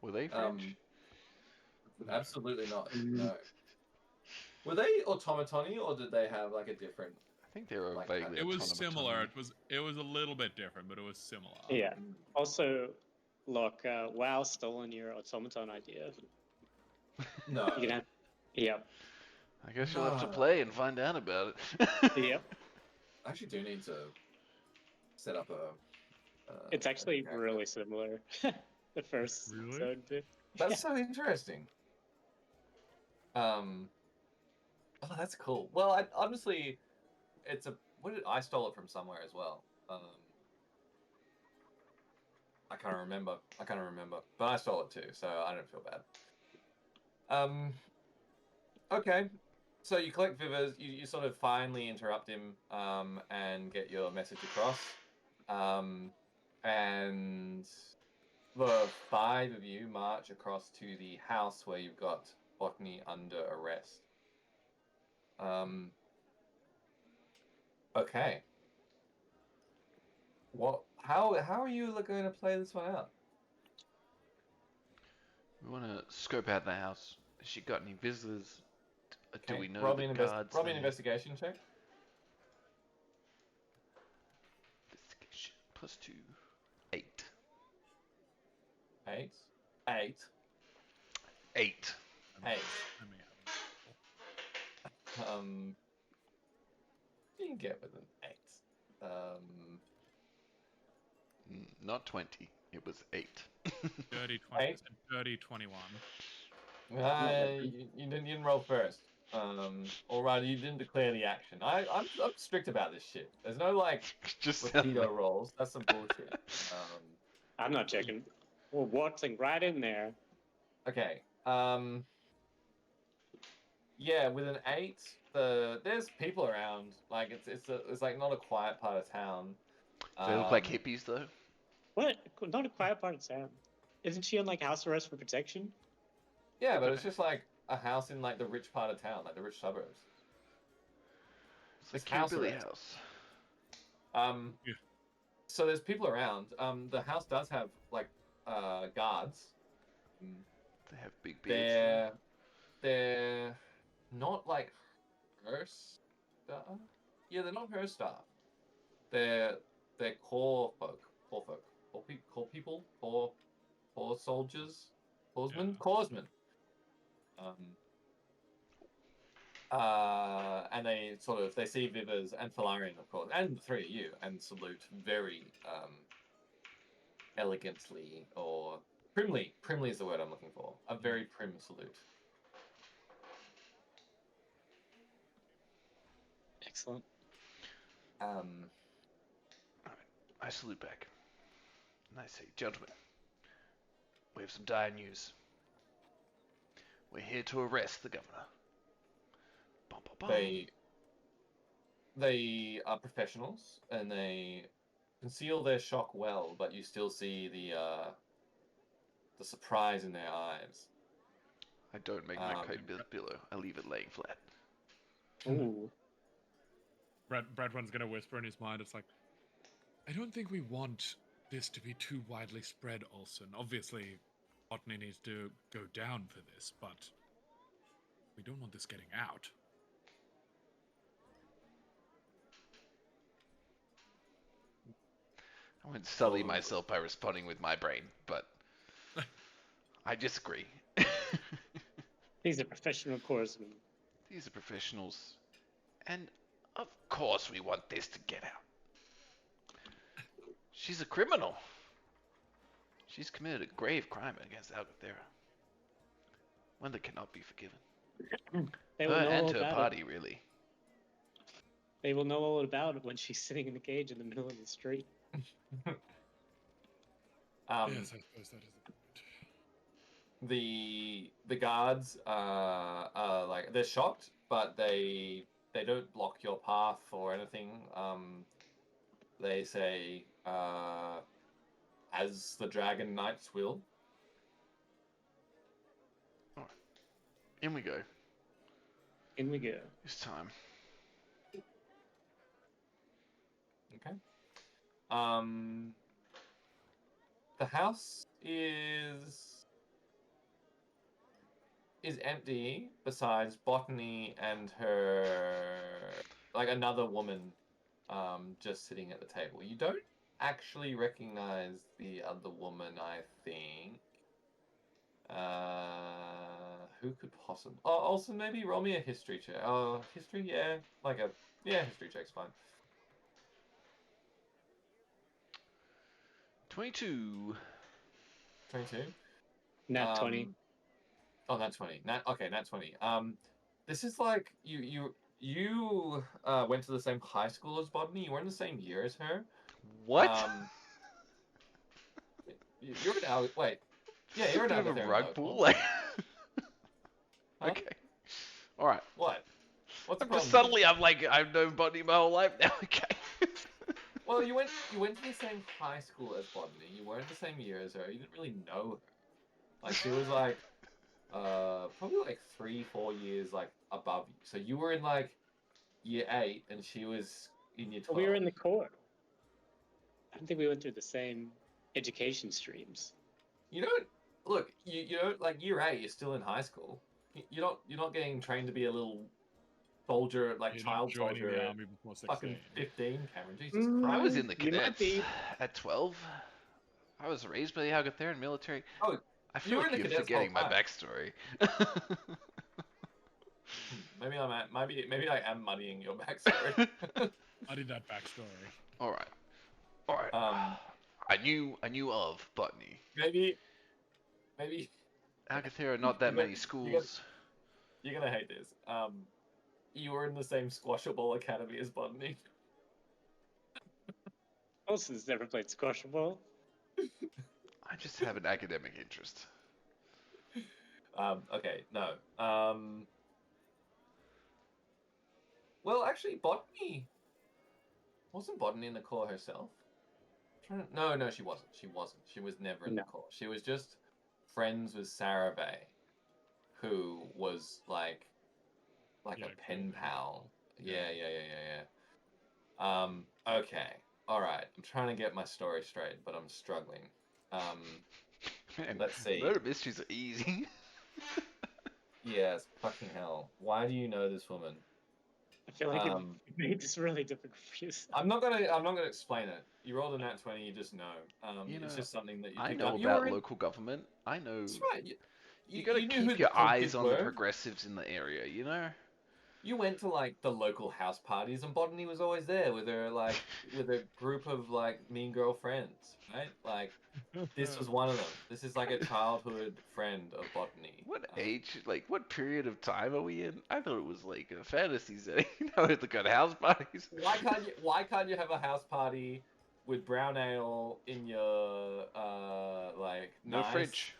B: Were they French?
C: Absolutely not. No. Were they automatony or did they have like a different?
B: I think they were
C: Like,
B: vaguely
D: It was
B: autonomous.
D: similar. It was a little bit different, but it was similar.
A: Yeah. Also, look, WoW stolen your automaton idea.
C: No.
A: You can have. Yep.
B: I guess you'll have to
C: No.
B: play and find out about it.
A: Yep.
C: I actually do need to set up a.
A: It's actually
C: character.
A: really similar. The first
D: Really?
A: episode bit.
C: That's so interesting. Oh, that's cool. Well, honestly, it's a. I stole it from somewhere as well. I can't remember. But I stole it too, so I don't feel bad. Okay. So you collect Vivers, you sort of finally interrupt him, and get your message across. And the 5 of you march across to the house where you've got Botany under arrest. Okay. How are you going to play this one out?
B: We want to scope out the house. Has she got any visitors? Do
C: Okay.
B: we know
C: Roll
B: the
C: me an
B: guards
C: roll me
B: there?
C: an investigation check.
B: Investigation +2. 8.
C: 8. 8.
B: 8.
C: 8.
D: I may have
C: You can get with an 8.
B: Not 20. It was 8.
D: dirty 20.
C: Eight?
D: Dirty 21.
C: You didn't roll first. Or rather, you didn't declare the action. I'm strict about this shit. There's no like
B: Just
C: torpedo rolls. That's some bullshit.
A: I'm not checking. We're waltzing right in there.
C: Okay. Yeah, with an 8, there's people around. Like it's like not a quiet part of town.
B: They look like hippies though.
A: What? Not a quiet part of town. Isn't she on like house arrest for protection?
C: Yeah, but it's just like a house in like the rich part of town, like the rich suburbs.
B: It's
C: It's
B: like
C: house
B: Billy
C: arrest.
B: House.
D: Yeah.
C: So there's people around. The house does have like guards.
B: They have big beards. though.
C: They're not like her staff. Yeah, they're not her staff. They're core folk. Core people. Core soldiers. Corpsmen.
D: Yeah.
C: Corpsmen. And they see Vivers and Falarian, of course, and the 3 of you, and salute very elegantly or primly. Primly is the word I'm looking for. A very prim salute.
A: Excellent.
B: I salute back. And I say, gentlemen, we have some dire news. We're here to arrest the governor. Bum, bum, bum.
C: They are professionals and they conceal their shock well, but you still see the surprise in their eyes.
B: I don't make my kite billow. I leave it laying flat.
A: Ooh.
D: Bradwan's gonna whisper in his mind. It's like, I don't think we want this to be too widely spread, Olsen. Obviously, Botany needs to go down for this, but we don't want this getting out.
B: I won't sully myself by responding with my brain, but I disagree.
A: These are professional corpsmen.
B: These are professionals, and of course we want this to get out. She's a criminal. She's committed a grave crime against Algathera. One that cannot be forgiven.
A: They
B: Her
A: will know
B: and
A: all
B: her
A: about
B: party,
A: it.
B: really.
A: They will know all about it when she's sitting in a cage in the middle of the street.
D: Yes, I suppose that is a point.
C: The guards are like they're shocked, but they don't block your path or anything. They say, as the Dragon Knights will.
B: In we go.
A: In we go.
B: It's time.
C: Okay. The house is empty besides Botany and her, like, another woman just sitting at the table. You don't actually recognize the other woman, I think. Who could possibly? Oh, also maybe roll me a history check. Oh, history, yeah, history check's fine.
B: 22.
C: 22.
A: Nat 20.
C: Oh, nat 20. Nat 20. This is like you went to the same high school as Bodney. You were in the same year as her.
B: What?
C: You're an wait. Yeah, you're an
B: Bit of a
C: Agatherian
B: rug
C: local.
B: pull. Like...
C: Huh?
B: Okay. All right.
C: What? What's the
B: I'm just
C: problem?
B: suddenly, I'm like, I've known Botany my whole life now. Okay.
C: Well, you went to the same high school as Bodney. You weren't the same year as her. You didn't really know her. Like, she was like probably like 3-4 years like above you. So you were in like year 8 and she was in year 12.
A: We were in the core. I don't think we went through the same education streams.
C: You don't look. You don't, like, year 8. You're still in high school. You're not getting trained to be a little soldier, like
D: You're
C: child
D: not joining
C: soldier.
D: the
C: At
D: army before 16.
C: fucking 15, Cameron. Jesus
A: Mm.
B: I
C: Christ.
B: was in the
A: You might
B: cadets
A: be.
B: at 12. I was raised by the Agatherian military.
C: Oh,
B: I
C: you
B: feel
C: were
B: like
C: in the
B: you're
C: cadets
B: forgetting my
C: whole time.
B: backstory.
C: Maybe I am muddying your backstory.
D: I did that backstory.
B: All right. I knew of Botany.
C: maybe
B: Agathera, not that many schools.
C: you're gonna hate this. You were in the same squashable academy as Botany.
A: Olsen's never played squashable.
B: I just have an academic interest.
C: Okay, no. Well, actually, Botany wasn't Botany in the core herself. No, she wasn't. She was never in the
A: No.
C: core. She was just friends with Sarah Bay, who was like
D: Yeah,
C: a pen
D: cool.
C: pal.
D: Yeah.
C: Yeah. Okay. All right. I'm trying to get my story straight, but I'm struggling.
B: Man,
C: Let's see.
B: murder mysteries are easy.
C: Yes, fucking hell. Why do you know this woman?
A: I feel like it
C: Um,
A: made this really difficult for you.
C: I'm not gonna explain it. You rolled a nat 20, you just know.
B: You
C: It's
B: know,
C: just something that you
B: I
C: pick
B: know
C: up. You
B: about
C: were in-
B: local government. I know.
C: That's right.
B: You gotta
C: knew who
B: keep
C: the
B: your
C: cool
B: eyes
C: kids
B: on the
C: were.
B: progressives in the area, you know?
C: You went to like the local house parties, and Botany was always there with her with a group of like mean girl friends, right? Like this was one of them. This is like a childhood friend of Botany.
B: What age, like, what period of time are we in? I thought it was like a fantasy setting. Now we have to go to house parties.
C: Why can't you have a house party with brown ale in your like
B: No
C: nice...
B: fridge.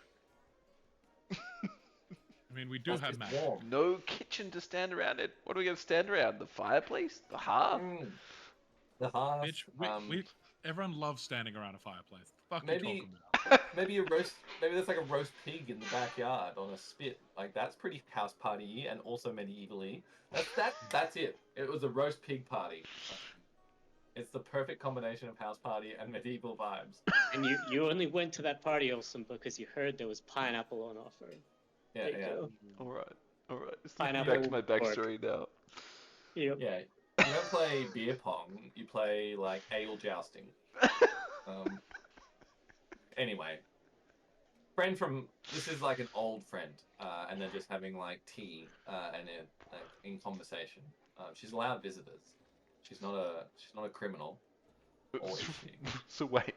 D: I mean, we do
C: That's
D: have
C: just
D: magic.
C: warm.
B: No kitchen to stand around it. What are we gonna stand around? The fireplace? The hearth?
C: The hearth.
D: Mitch, everyone loves standing around a fireplace. The fuck
C: Maybe-
D: you talking about?
C: Maybe there's like a roast pig in the backyard on a spit. Like that's pretty house party and also medievally. That's it. It was a roast pig party. It's the perfect combination of house party and medieval vibes.
A: And you only went to that party, Olsen, because you heard there was pineapple on offer.
C: Yeah,
A: There you
C: yeah.
A: go.
B: Alright. It's
A: Pineapple
B: back to my
A: pork.
B: backstory now.
A: Yep.
C: Yeah. You don't play beer pong, you play like ale jousting. Anyway. This is like an old friend, and they're just having like tea and in conversation. She's allowed visitors. She's not a criminal. Or is she?
B: So wait.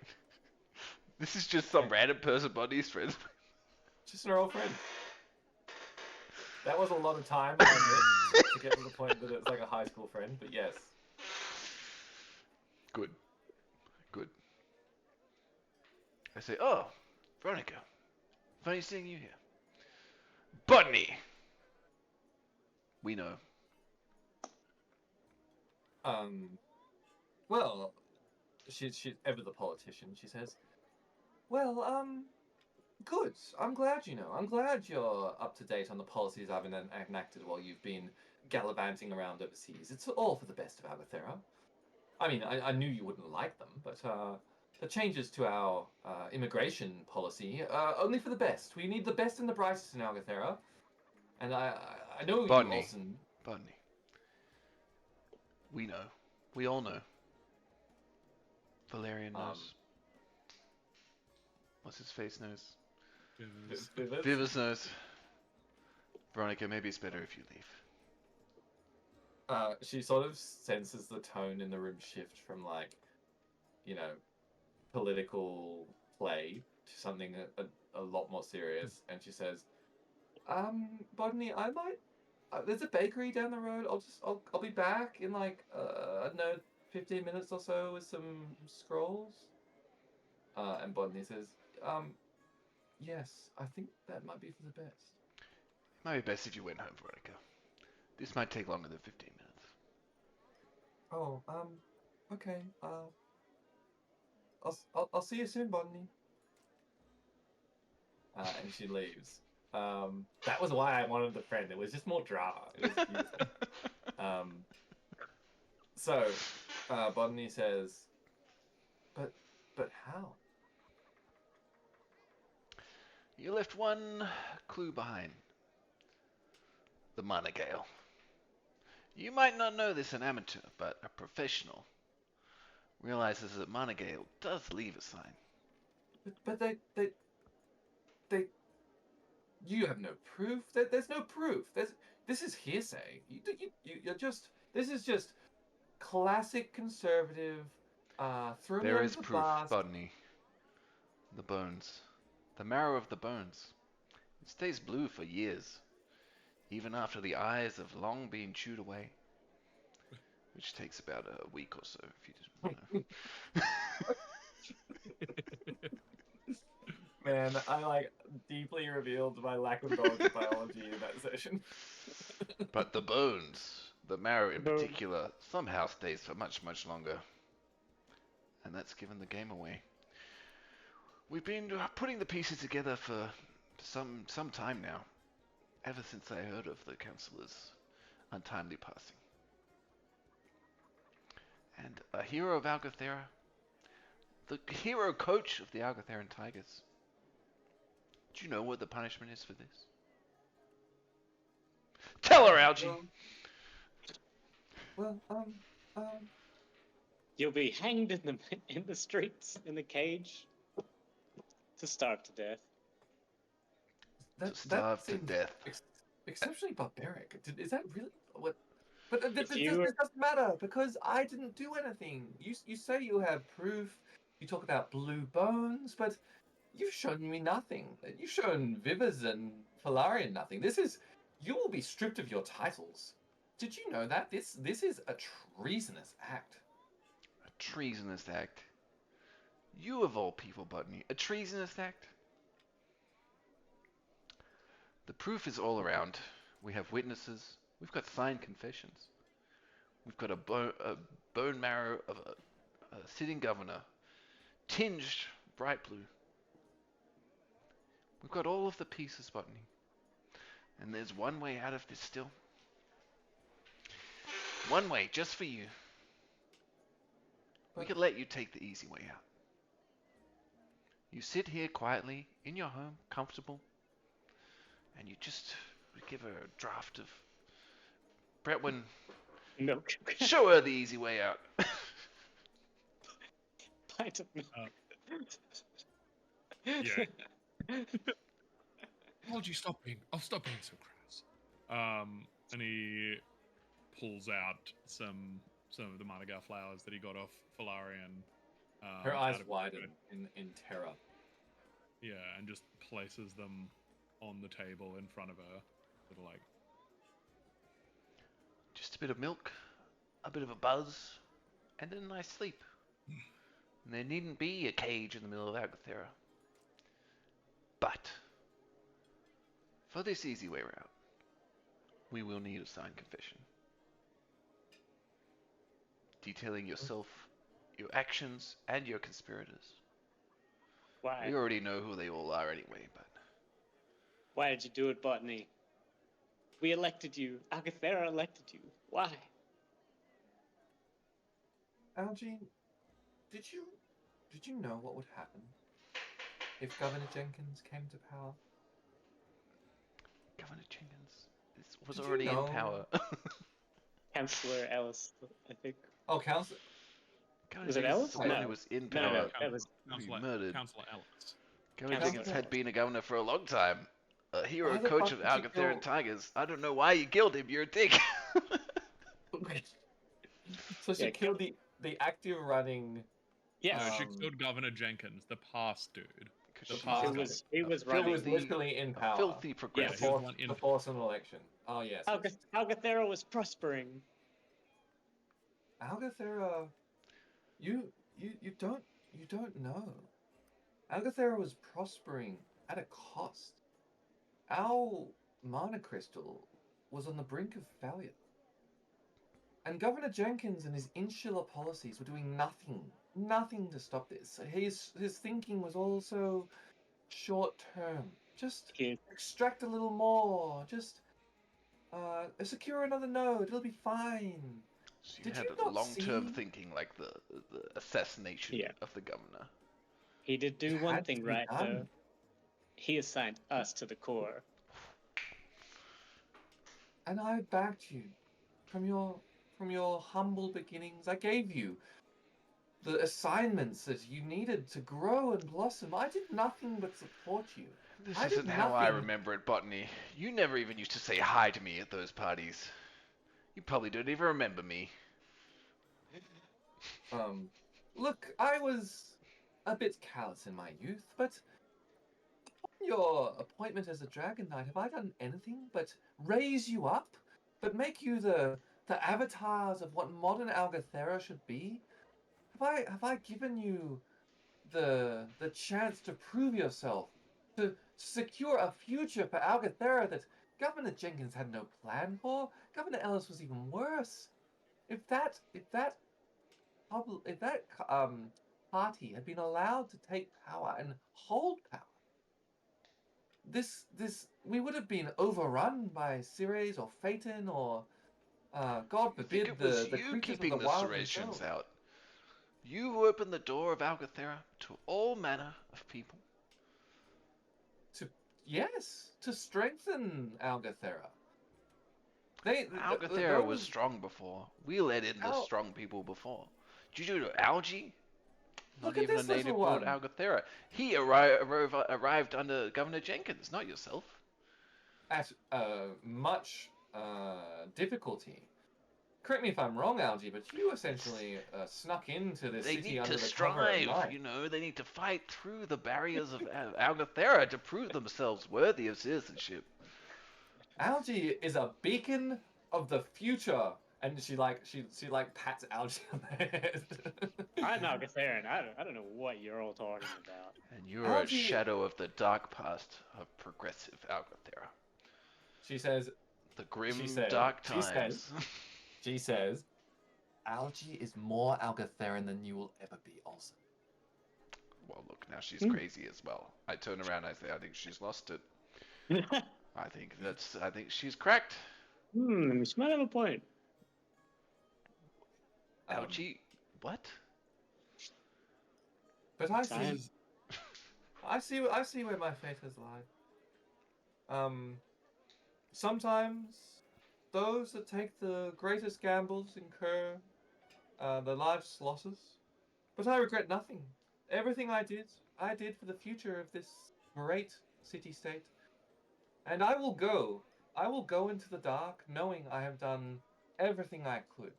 B: This is just some random person Bonnie's friends.
C: Just her old friend. That was a lot of time, I admit, to get to the point that it's like a high school friend, but yes.
B: Good. I say, oh, Veronica. Funny seeing you here. Botany! We know.
C: Well, she's ever the politician, she says. Well, good. I'm glad you know. I'm glad you're up to date on the policies I've enacted while you've been gallivanting around overseas. It's all for the best of Agathera. I mean, I knew you wouldn't like them, but the changes to our immigration policy are only for the best. We need the best and the brightest in Agathera. And I know you,
B: Botany.
C: Olsen.
B: Botany. We know. We all know. Valerian
C: Um,
B: knows. What's his face knows?
D: Is-
B: Vivas knows. Veronica, maybe it's better if you leave.
C: She sort of senses the tone in the room shift from like, you know, political play to something a lot more serious, and she says, Botany, I might. There's a bakery down the road. I'll be back in like I don't know, 15 minutes or so with some scrolls. And Botany says, yes, I think that might be for the best.
B: It might be best if you went home, Veronica. This might take longer than 15 minutes.
C: Oh, okay. I'll see you soon, Botany. And she leaves. That was why I wanted the friend. It was just more drama. It was beautiful. So, Botany says, but how?
B: You left one clue behind. The Mana Gale. You might not know this, an amateur, but a professional realizes that Mana Gale does leave a sign.
C: But they. You have no proof. There's no proof. This is hearsay. You're just. This is just classic conservative. Throw me
B: There
C: under
B: is
C: the
B: proof,
C: bus.
B: Botany. The bones. The marrow of the bones. It stays blue for years, even after the eyes have long been chewed away. Which takes about a week or so, if you didn't know.
C: Man, I like deeply revealed my lack of knowledge of biology in that session.
B: But the bones, the marrow in
A: Bone.
B: particular, somehow stays for much, much longer. And that's given the game away. We've been putting the pieces together for some time now, ever since I heard of the councillor's untimely passing. And a hero of Algathera, the hero coach of the Algatheran Tigers. Do you know what the punishment is for this? Tell her, Algie!
C: Well,
A: You'll be hanged in the streets in the cage to starve to death.
B: To starve to
C: seems
B: death.
C: exceptionally barbaric. Is that really what? But
A: If
C: this
A: you were-
C: doesn't matter because I didn't do anything. You say you have proof. You talk about blue bones, but you've shown me nothing. You've shown Vivas and Falarian nothing. You will be stripped of your titles. Did you know that this is a treasonous act?
B: A treasonous act. You of all people, Botany. A treasonous act? The proof is all around. We have witnesses. We've got signed confessions. We've got a bone marrow of a sitting governor, tinged bright blue. We've got all of the pieces, Botany. And there's one way out of this still. One way, just for you. We could let you take the easy way out. You sit here quietly, in your home, comfortable, and you just give her a draft of Bretwin.
A: Milk.
B: Show her the easy way out.
A: Pint of milk.
D: Yeah. Algie, stop being so crass. And he pulls out some of the Madagar flowers that he got off Falarian.
C: Her eyes
D: out of-
C: widen in terror.
D: Yeah, and just places them on the table in front of her. Sort of like,
B: Just a bit of milk, a bit of a buzz, and a nice sleep. And there needn't be a cage in the middle of Agathera. But, for this easy way out, we will need a signed confession. Detailing yourself, your actions, and your conspirators.
A: Why?
B: We already know who they all are anyway, but
A: Why did you do it, Botany? We elected you. Algathera elected you. Why?
C: Algie, did you know what would happen if Governor Jenkins came to power?
B: Governor Jenkins was
C: Did you
B: already in
C: know-
B: power.
A: Councillor Ellis, I think.
C: Oh, Council.
B: Governor
A: Was it
B: Jenkins
A: Ellis?
B: is the one
A: No.
B: who was in
A: No,
B: power.
A: no, that was
B: Who he
D: Councillor,
B: murdered.
D: Councillor Ellis.
B: Governor
A: Councillor
B: Jenkins
A: Ellis.
B: had been a governor for a long time. A hero
C: Why the
B: coach
C: fuck
B: of
C: did you
B: Algathera
C: kill-
B: Tigers. I don't know why you killed him. You're a dick.
C: So she
A: Yeah,
C: killed the active running.
A: yes.
D: No, she
C: Um,
D: killed Governor Jenkins, the past dude.
B: Because
C: The past-
A: He was
C: He
A: running.
C: was literally in
B: a
C: power.
B: filthy
D: Yeah,
B: progressive.
D: he was one in
C: To force an election. Oh yes.
A: Algathera was prospering.
C: Algathera, you don't know. Algathera was prospering at a cost. Our mana crystal was on the brink of failure. And Governor Jenkins and his insular policies were doing nothing to stop this. His thinking was also short term. Just
A: He,
C: extract a little more. Just secure another node. It'll be fine.
B: She
C: Did
B: had
C: you
B: a
C: not
B: long-term
C: see-
B: thinking, like the assassination
A: Yeah.
B: of the governor.
A: he did do
C: It
A: one
C: had to
A: thing
C: be
A: right, though.
C: done.
A: He assigned us to the core.
C: And I backed you from your humble beginnings. I gave you the assignments that you needed to grow and blossom. I did nothing but support you.
B: This
C: I did
B: isn't how I
C: nothing.
B: remember it, Botany. You never even used to say hi to me at those parties. You probably don't even remember me.
C: Look, I was a bit callous in my youth, but on your appointment as a Dragon Knight, have I done anything but raise you up, but make you the avatars of what modern Algathera should be? Have I given you the chance to prove yourself, to secure a future for Algathera that Governor Jenkins had no plan for? Governor Ellis was even worse. If that party had been allowed to take power and hold power, this we would have been overrun by Ceres or Phaeton or God
B: I think
C: forbid
B: it was
C: the
B: you
C: creatures of
B: keeping
C: the
B: the
C: wild
B: Seresians
C: themselves.
B: out. You opened the door of Algathera to all manner of people.
C: To strengthen Algathera.
B: Algathera was strong before. We let in the
C: Al-
B: strong people before. Did you do Algae?
C: Look
B: Not
C: at
B: even
C: this
B: a native
C: little
B: born
C: one.
B: Algathera. He arrived under Governor Jenkins, not yourself.
C: At much difficulty. Correct me if I'm wrong, Algie, but you essentially snuck into this
B: They
C: city
B: need
C: under
B: to
C: the cover of
B: strive,
C: night.
B: you know. They need to fight through the barriers of Algathera to prove themselves worthy of citizenship.
C: Algie is a beacon of the future, and she pats Algie on the head.
A: I'm Algatheran. I don't know what you're all talking about.
B: And you're
C: Algae-
B: a shadow of the dark past of progressive Algathera.
C: She says,
B: The grim,
C: She said-
B: dark
C: she said-
B: times.
C: she says, Algie is more Algatheran than you will ever be, Olsen.
B: Well, look, now she's crazy as well. I turn around and I say, I think she's lost it. I think she's cracked.
A: She might have a point.
B: Algie, what?
C: But I
A: Science.
C: I see where my fate has lied. Sometimes those that take the greatest gambles incur the largest losses. But I regret nothing. Everything I did for the future of this great city-state. And I will go into the dark knowing I have done everything I could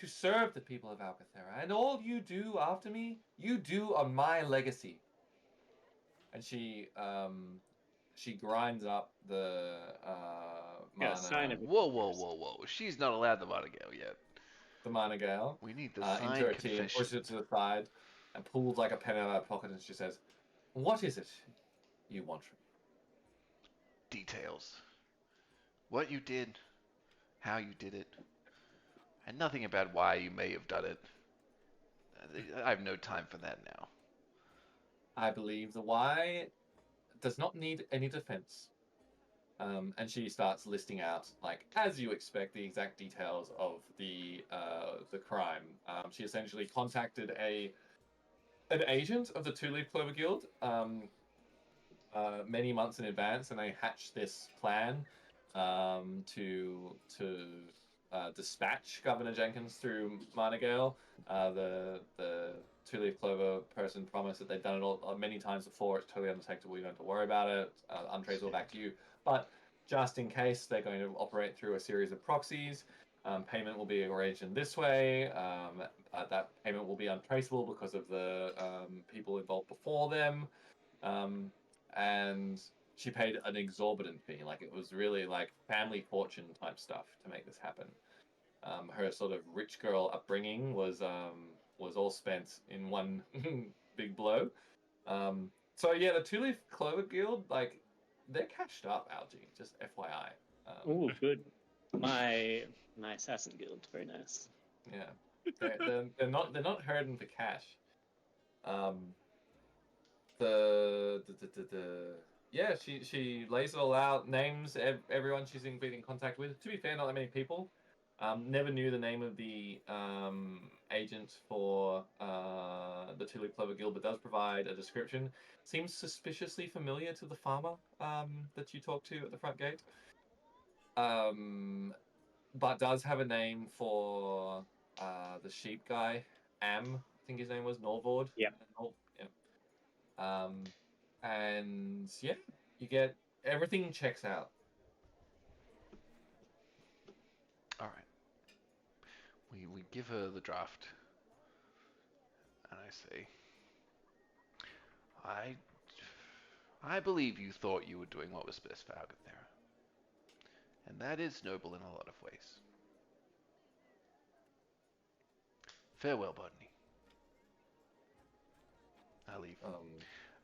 C: to serve the people of Alcathera. And all you do after me, you do on my legacy. And she grinds up the mana,
A: Sign of it.
B: Whoa. She's not allowed the Montague yet.
C: the mana gale
B: We need the
C: into
B: signed
C: her tea and
B: confession.
C: pushes it to the side and pulls like a pen out of her pocket and she says, "What is it you want from me?"
B: Details. What you did, how you did it, and nothing about why you may have done it. I have no time for that now.
C: I believe the Y does not need any defense. And she starts listing out, like, as you expect, the exact details of the crime. She essentially contacted an agent of the Two Leaf Clover Guild many months in advance, and they hatched this plan to dispatch Governor Jenkins through Marnagale. The Two Leaf Clover person promised that they've done it all many times before. It's totally undetectable. You don't have to worry about it. Untraceable back to you. But just in case, they're going to operate through a series of proxies. Payment will be arranged in this way. That payment will be untraceable because of the people involved before them. And she paid an exorbitant fee. Like, it was really like family fortune type stuff to make this happen. Her sort of rich girl upbringing was all spent in one big blow. So yeah, the Two Leaf Clover Guild, like, they're cashed up, Algie. Just FYI.
A: Ooh, good. My assassin guild, very nice.
C: Yeah, they're not hurting for cash. Yeah, she lays it all out, names everyone she's been in contact with. To be fair, not that many people. Never knew the name of the agent for the Two Leaf Clover Guild, but does provide a description. Seems suspiciously familiar to the farmer that you talked to at the front gate. But does have a name for the sheep guy, I think his name was Norvord.
A: Yep.
C: Yeah. And yeah, you get everything checks out.
B: All right. We give her the draft, and I say, I believe you thought you were doing what was best for Algathera, and that is noble in a lot of ways. Farewell, Botany.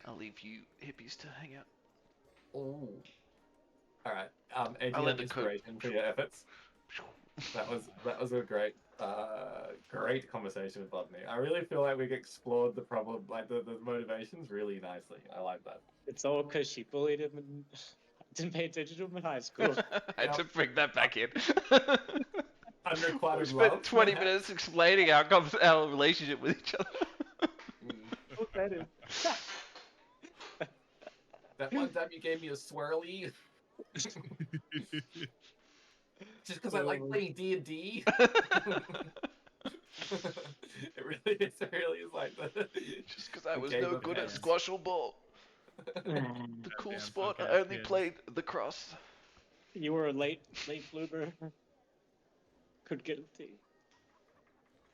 B: I'll leave you hippies to hang out.
C: Oh. All right.
B: I'll
C: Agent
B: let
C: of
B: the
C: inspiration for your efforts. That was a great conversation with Botany. I really feel like we explored the problem, like the motivations, really nicely. I like that.
A: It's all because she bullied him and didn't pay attention to him in high school.
B: I had to bring that back in.
C: Unrequited
B: We spent
C: love.
B: 20 minutes explaining our relationship with each other.
A: Look at him.
C: That one time you gave me a swirly. Just because I like playing D&D. It really is like that.
B: Just because I was
C: Game
B: no
C: of
B: good at
C: hands.
B: squash or ball. The cool
D: Goddamn
B: sport, I
D: sarcastic
B: only
D: kids.
B: played lacrosse.
A: You were a late bloomer. Could get a tea.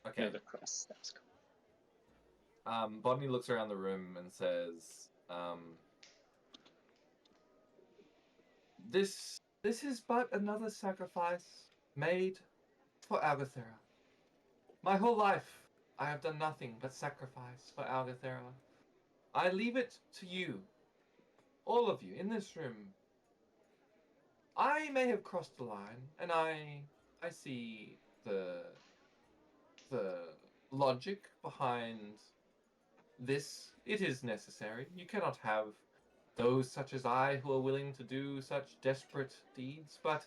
C: Okay.
A: No, the crust. That was cool.
C: Botany looks around the room and says, This is but another sacrifice made for Algathera. My whole life, I have done nothing but sacrifice for Algathera. I leave it to you, all of you in this room. I may have crossed the line, and I see the logic behind this. It is necessary. You cannot have those such as I who are willing to do such desperate deeds, but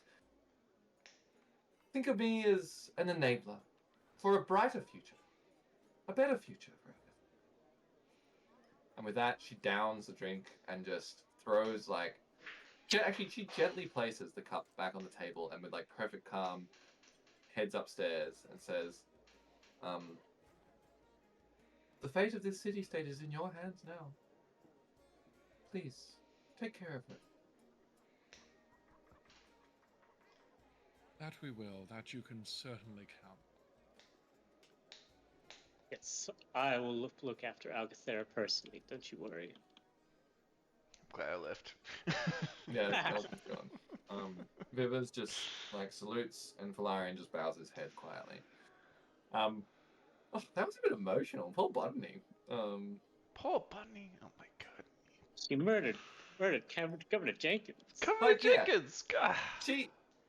C: think of me as an enabler for a brighter future, a better future for everyone. And with that, she downs the drink and just throws she gently places the cup back on the table and with like perfect calm heads upstairs and says, the fate of this city-state is in your hands now. Please, take care of it.
D: That we will. That you can certainly count.
A: Yes, I will look after Algathera personally. Don't you worry.
B: Glad I left.
C: Yeah, Elton's gone. Vivers just like salutes and Valarian just bows his head quietly. That was a bit emotional. Poor Botany.
B: Poor Bunny. Oh my god.
A: She murdered Governor Jenkins.
B: Governor
C: Like, yeah.
B: Jenkins! God.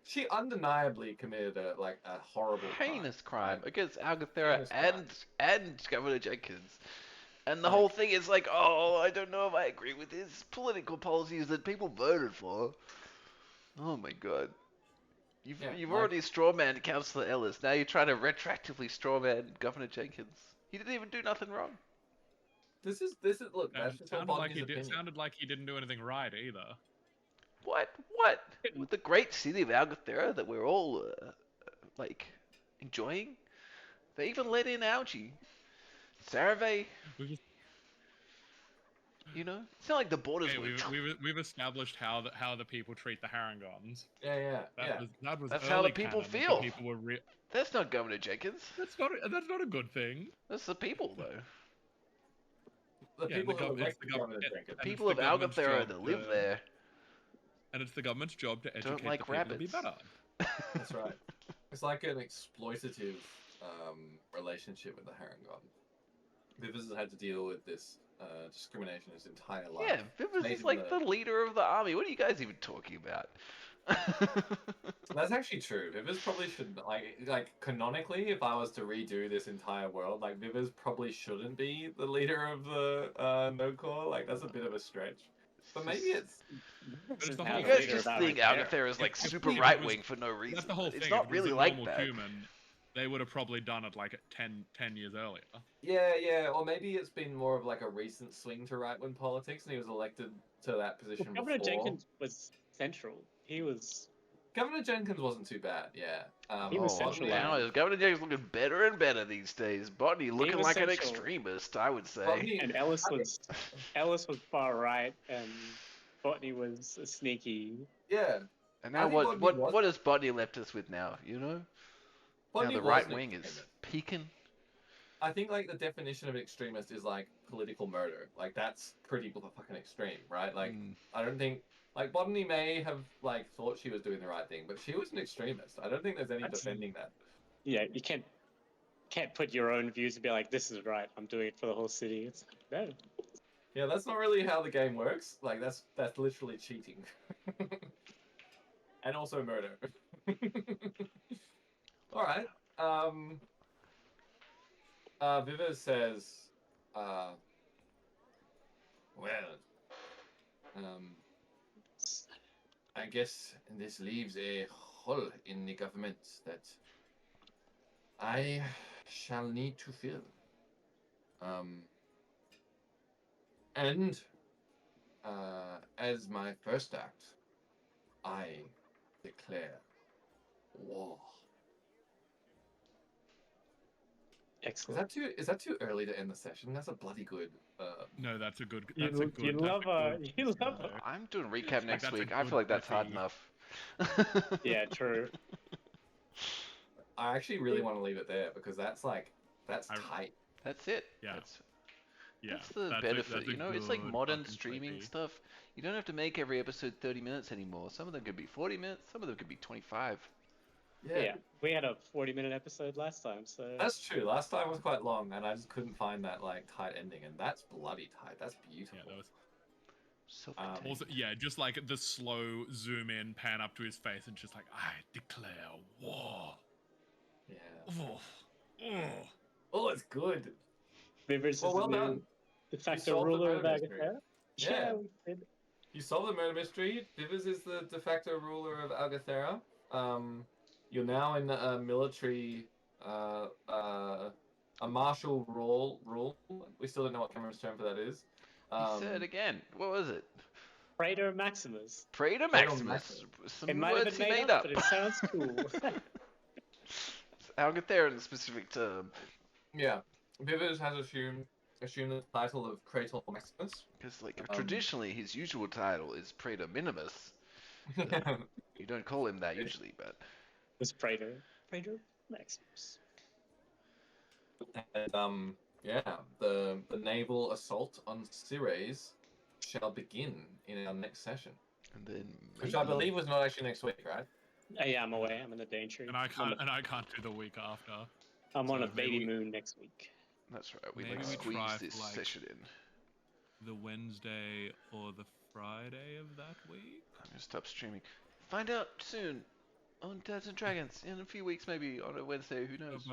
C: She undeniably committed a horrible
B: Heinous crime
C: crime.
B: against Algathera
C: Heinous crime.
B: and Governor Jenkins. And the whole thing is like, oh, I don't know if I agree with his political policies that people voted for. Oh my god. You've already strawmanned Councillor Ellis. Now you're trying to retroactively strawman Governor Jenkins. He didn't even do nothing wrong.
C: This is look. That's just what Botany's opinion.
D: Sounded like he didn't do anything right either.
B: What? With the great city of Algathera that we're all, like, enjoying? They even let in algae. Sarave, you know? It's not like the borders were...
D: We've established how the people treat the Harangons.
C: Yeah.
D: That was
B: That's
D: early
B: how the people
D: canon.
B: feel.
D: The people were
B: That's not Governor Jenkins.
D: That's not a good thing.
B: That's the people, though.
C: The people who elected Governor Jenkins.
B: The people of Algathera that live there.
D: And it's the government's job to educate
B: like
D: the people
B: rabbits.
D: to be better.
C: That's right. It's like an exploitative relationship with the Harangon. Vivers has had to deal with this discrimination his entire life.
B: Yeah, Vivers is like the leader of the army. What are you guys even talking about?
C: That's actually true. Vivers probably should like canonically, if I was to redo this entire world, like Vivers probably shouldn't be the leader of the No Core. Like that's a bit of a stretch. But maybe it's.
D: It's the
B: You
D: whole
B: guys just think Algathera is like super right wing for no reason.
D: That's the whole thing.
B: It's not really like that.
D: Human, they would have probably done it like 10 years earlier.
C: Yeah, or maybe it's been more of like a recent swing to right-wing politics, and he was elected to that position before.
A: Governor Jenkins was central.
C: Governor Jenkins wasn't too bad, yeah.
A: He was central.
B: Now Governor Jenkins looking better and better these days. Botany looking like an extremist, I would say.
C: Botany,
A: and Ellis was far right, and Botany was a sneaky.
C: Yeah.
B: And now what has Botany left us with now? You know,
C: Botany
B: now the right wing is peaking.
C: I think like the definition of an extremist is like political murder. Like that's pretty fucking extreme, right? Like I don't think like Botany may have like thought she was doing the right thing, but she was an extremist. I don't think there's any defending that.
A: Yeah, you can't put your own views and be like, this is right. I'm doing it for the whole city. It's like, no.
C: Yeah, that's not really how the game works. Like that's literally cheating. And also murder. All right. Viva says, I guess this leaves a hole in the government that I shall need to fill. And as my first act, I declare war.
A: Excellent.
C: Is that too early to end the session? That's a bloody good.
D: No, that's a good.
A: You love her.
B: I'm doing recap next week. I feel like that's hard enough.
A: Yeah, true.
C: I actually really want to leave it there because that's tight.
B: That's it.
D: Yeah.
B: That's the benefit, you know? It's like modern streaming stuff. You don't have to make every episode 30 minutes anymore. Some of them could be 40 minutes, some of them could be 25.
A: Yeah, we had a 40-minute episode last time, so...
C: That's true. Last time was quite long, and I just couldn't find that, like, tight ending, and that's bloody tight. That's beautiful.
D: Yeah, that was...
B: So
D: also, yeah, just like the slow zoom in, pan up to his face, and just like, I declare war.
C: Yeah. Oh, it's good.
A: Vivers
C: well
A: is
C: done.
A: De facto ruler of Algathera.
C: Yeah.
A: We did.
C: You solved the murder mystery. Vivers is the de facto ruler of Algathera. You're now in a military, a martial rule. We still don't know what Cameron's term for that is.
B: He said again. What was it?
A: Praetor Maximus.
B: Praetor Maximus. Some
A: it might
B: words
A: have been
B: he made up.
A: but it sounds cool.
B: Algathera in a specific term.
C: Yeah. Vivers has assumed the title of Praetor Maximus.
B: Because, like, traditionally, his usual title is Praetor Minimus. You don't call him that usually, but...
A: It's Praetor Maximus.
C: And, yeah, the naval assault on Ceres shall begin in our next session.
B: And then
C: which I believe was not actually next week, right?
A: Yeah, I'm away. I'm in the Daintree.
D: And I can't do the week after.
A: I'm on a baby moon next week.
B: That's right. We
D: Maybe
B: like
D: we
B: squeeze
D: try
B: this
D: for, like,
B: session in.
D: The Wednesday or the Friday of that week?
B: I'm gonna stop streaming. Find out soon on Dads and Dragons in a few weeks, maybe on a Wednesday. Who knows?